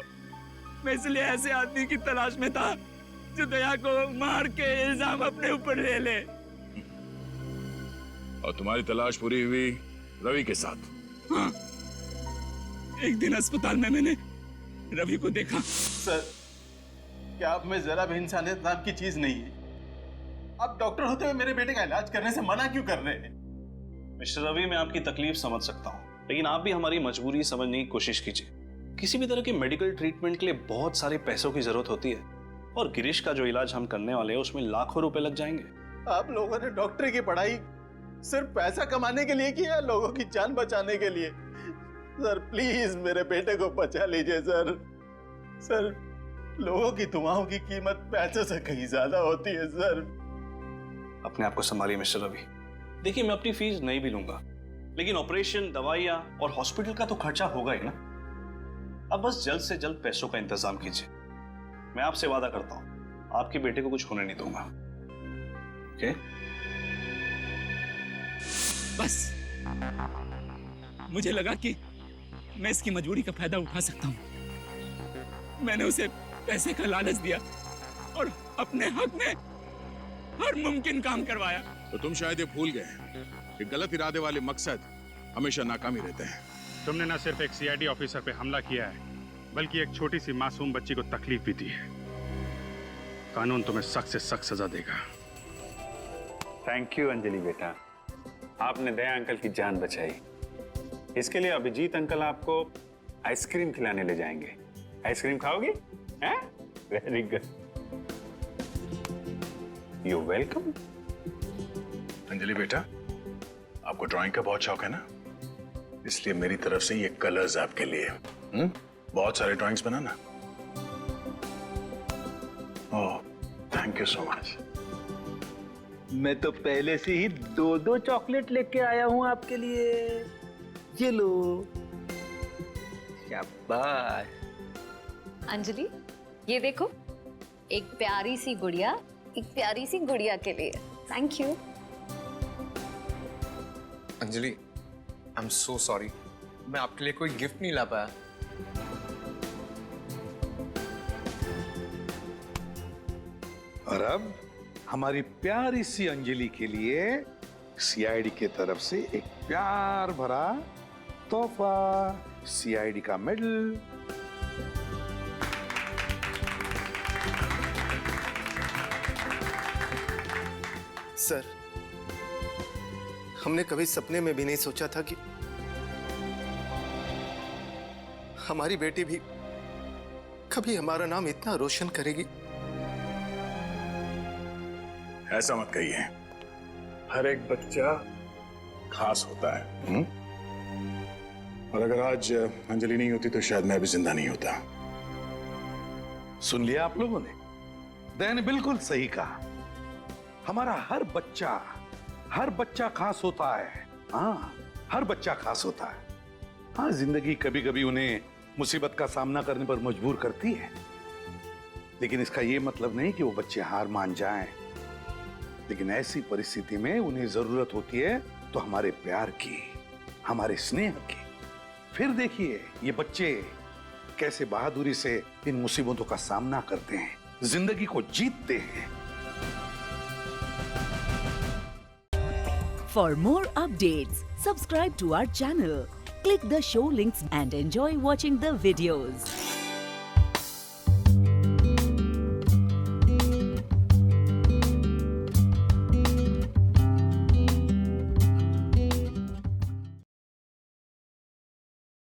मैं इसलिए ऐसे आदमी की तलाश में था जो दया को मार के इल्जाम अपने ऊपर ले ले। और तुम्हारी तलाश पूरी हुई रवि के साथ? हाँ, एक दिन अस्पताल में मैंने रवि को देखा। सर, क्या आप में जरा भी इंसानियत नाम की चीज नहीं है? आप डॉक्टर होते हुए मेरे बेटे का इलाज करने से मना क्यों कर रहे हैं? मिस्टर रवि, मैं आपकी तकलीफ समझ सकता हूँ, लेकिन आप भी हमारी मजबूरी समझने की कोशिश कीजिए। किसी भी तरह के मेडिकल ट्रीटमेंट के लिए बहुत सारे पैसों की जरूरत होती है, और गिरीश का जो इलाज हम करने वाले हैं उसमें लाखों रुपए लग जाएंगे। आप लोगों ने डॉक्टरी की पढ़ाई सिर्फ पैसा कमाने के लिए की है, लोगों की जान बचाने के लिए? सर प्लीज मेरे बेटे को बचा लीजिए सर। सर, लोगों की दुआओं की कीमत पैसे से कहीं ज्यादा होती है सर। अपने आप को संभालिए मिस्टर रवि। देखिए, मैं अपनी फीस नहीं भी लूंगा, लेकिन ऑपरेशन, दवाइयां और हॉस्पिटल का तो खर्चा होगा ही ना। अब बस जल्द से जल्द पैसों का इंतजाम कीजिए। मैं आपसे वादा करता हूं, आपके बेटे को कुछ होने नहीं दूंगा। ओके? बस मुझे लगा कि मैं इसकी मजबूरी का फायदा उठा सकता हूं। मैंने उसे पैसे का लालच दिया और अपने हक में हर मुमकिन काम करवाया। तो तुम शायद ये भूल गए कि गलत इरादे वाले मकसद हमेशा नाकामी रहते हैं। तुमने न सिर्फ एक सीआईडी ऑफिसर पे हमला किया है, बल्कि एक छोटी सी मासूम बच्ची को तकलीफ भी दी है। कानून तुम्हें सख्त से सख्त सजा देगा। थैंक यू अंजलि बेटा, आपने दया अंकल की जान बचाई। इसके लिए अभिजीत अंकल आपको आइसक्रीम खिलाने ले जाएंगे। आइसक्रीम खाओगी? हैं? Very good, you welcome. Anjali बेटा, आपको ड्राइंग का बहुत शौक है ना, इसलिए मेरी तरफ से ये कलर्स आपके लिए। बहुत सारे drawings banana. Oh, thank you so much. मैं तो पहले से ही 2-2 चॉकलेट लेके आया हूं आपके लिए। ये लो। शाबाश। अंजलि, ये देखो, एक प्यारी सी गुड़िया एक प्यारी सी गुड़िया के लिए। Thank you. Anjali, I am so sorry, मैं आपके लिए कोई गिफ्ट नहीं ला पाया। और अब हमारी प्यारी सी अंजलि के लिए सीआईडी की तरफ से एक प्यार भरा तोहफा, सीआईडी का मेडल। सर, हमने कभी सपने में भी नहीं सोचा था कि हमारी बेटी भी कभी हमारा नाम इतना रोशन करेगी। ऐसा मत कहिए, हर एक बच्चा खास होता है। और अगर आज अंजलि नहीं होती तो शायद मैं भी जिंदा नहीं होता। सुन लिया आप लोगों ने? दया ने बिल्कुल सही कहा। हमारा हर बच्चा खास होता है। हाँ, हर बच्चा खास होता है। हाँ, जिंदगी कभी कभी उन्हें मुसीबत का सामना करने पर मजबूर करती है, लेकिन इसका यह मतलब नहीं कि वो बच्चे हार मान जाएं। लेकिन ऐसी परिस्थिति में उन्हें जरूरत होती है तो हमारे प्यार की, हमारे स्नेह की। फिर देखिए ये बच्चे कैसे बहादुरी से इन मुसीबतों का सामना करते हैं, जिंदगी को जीतते हैं। For more updates, subscribe to our channel, click the show links and enjoy watching the videos.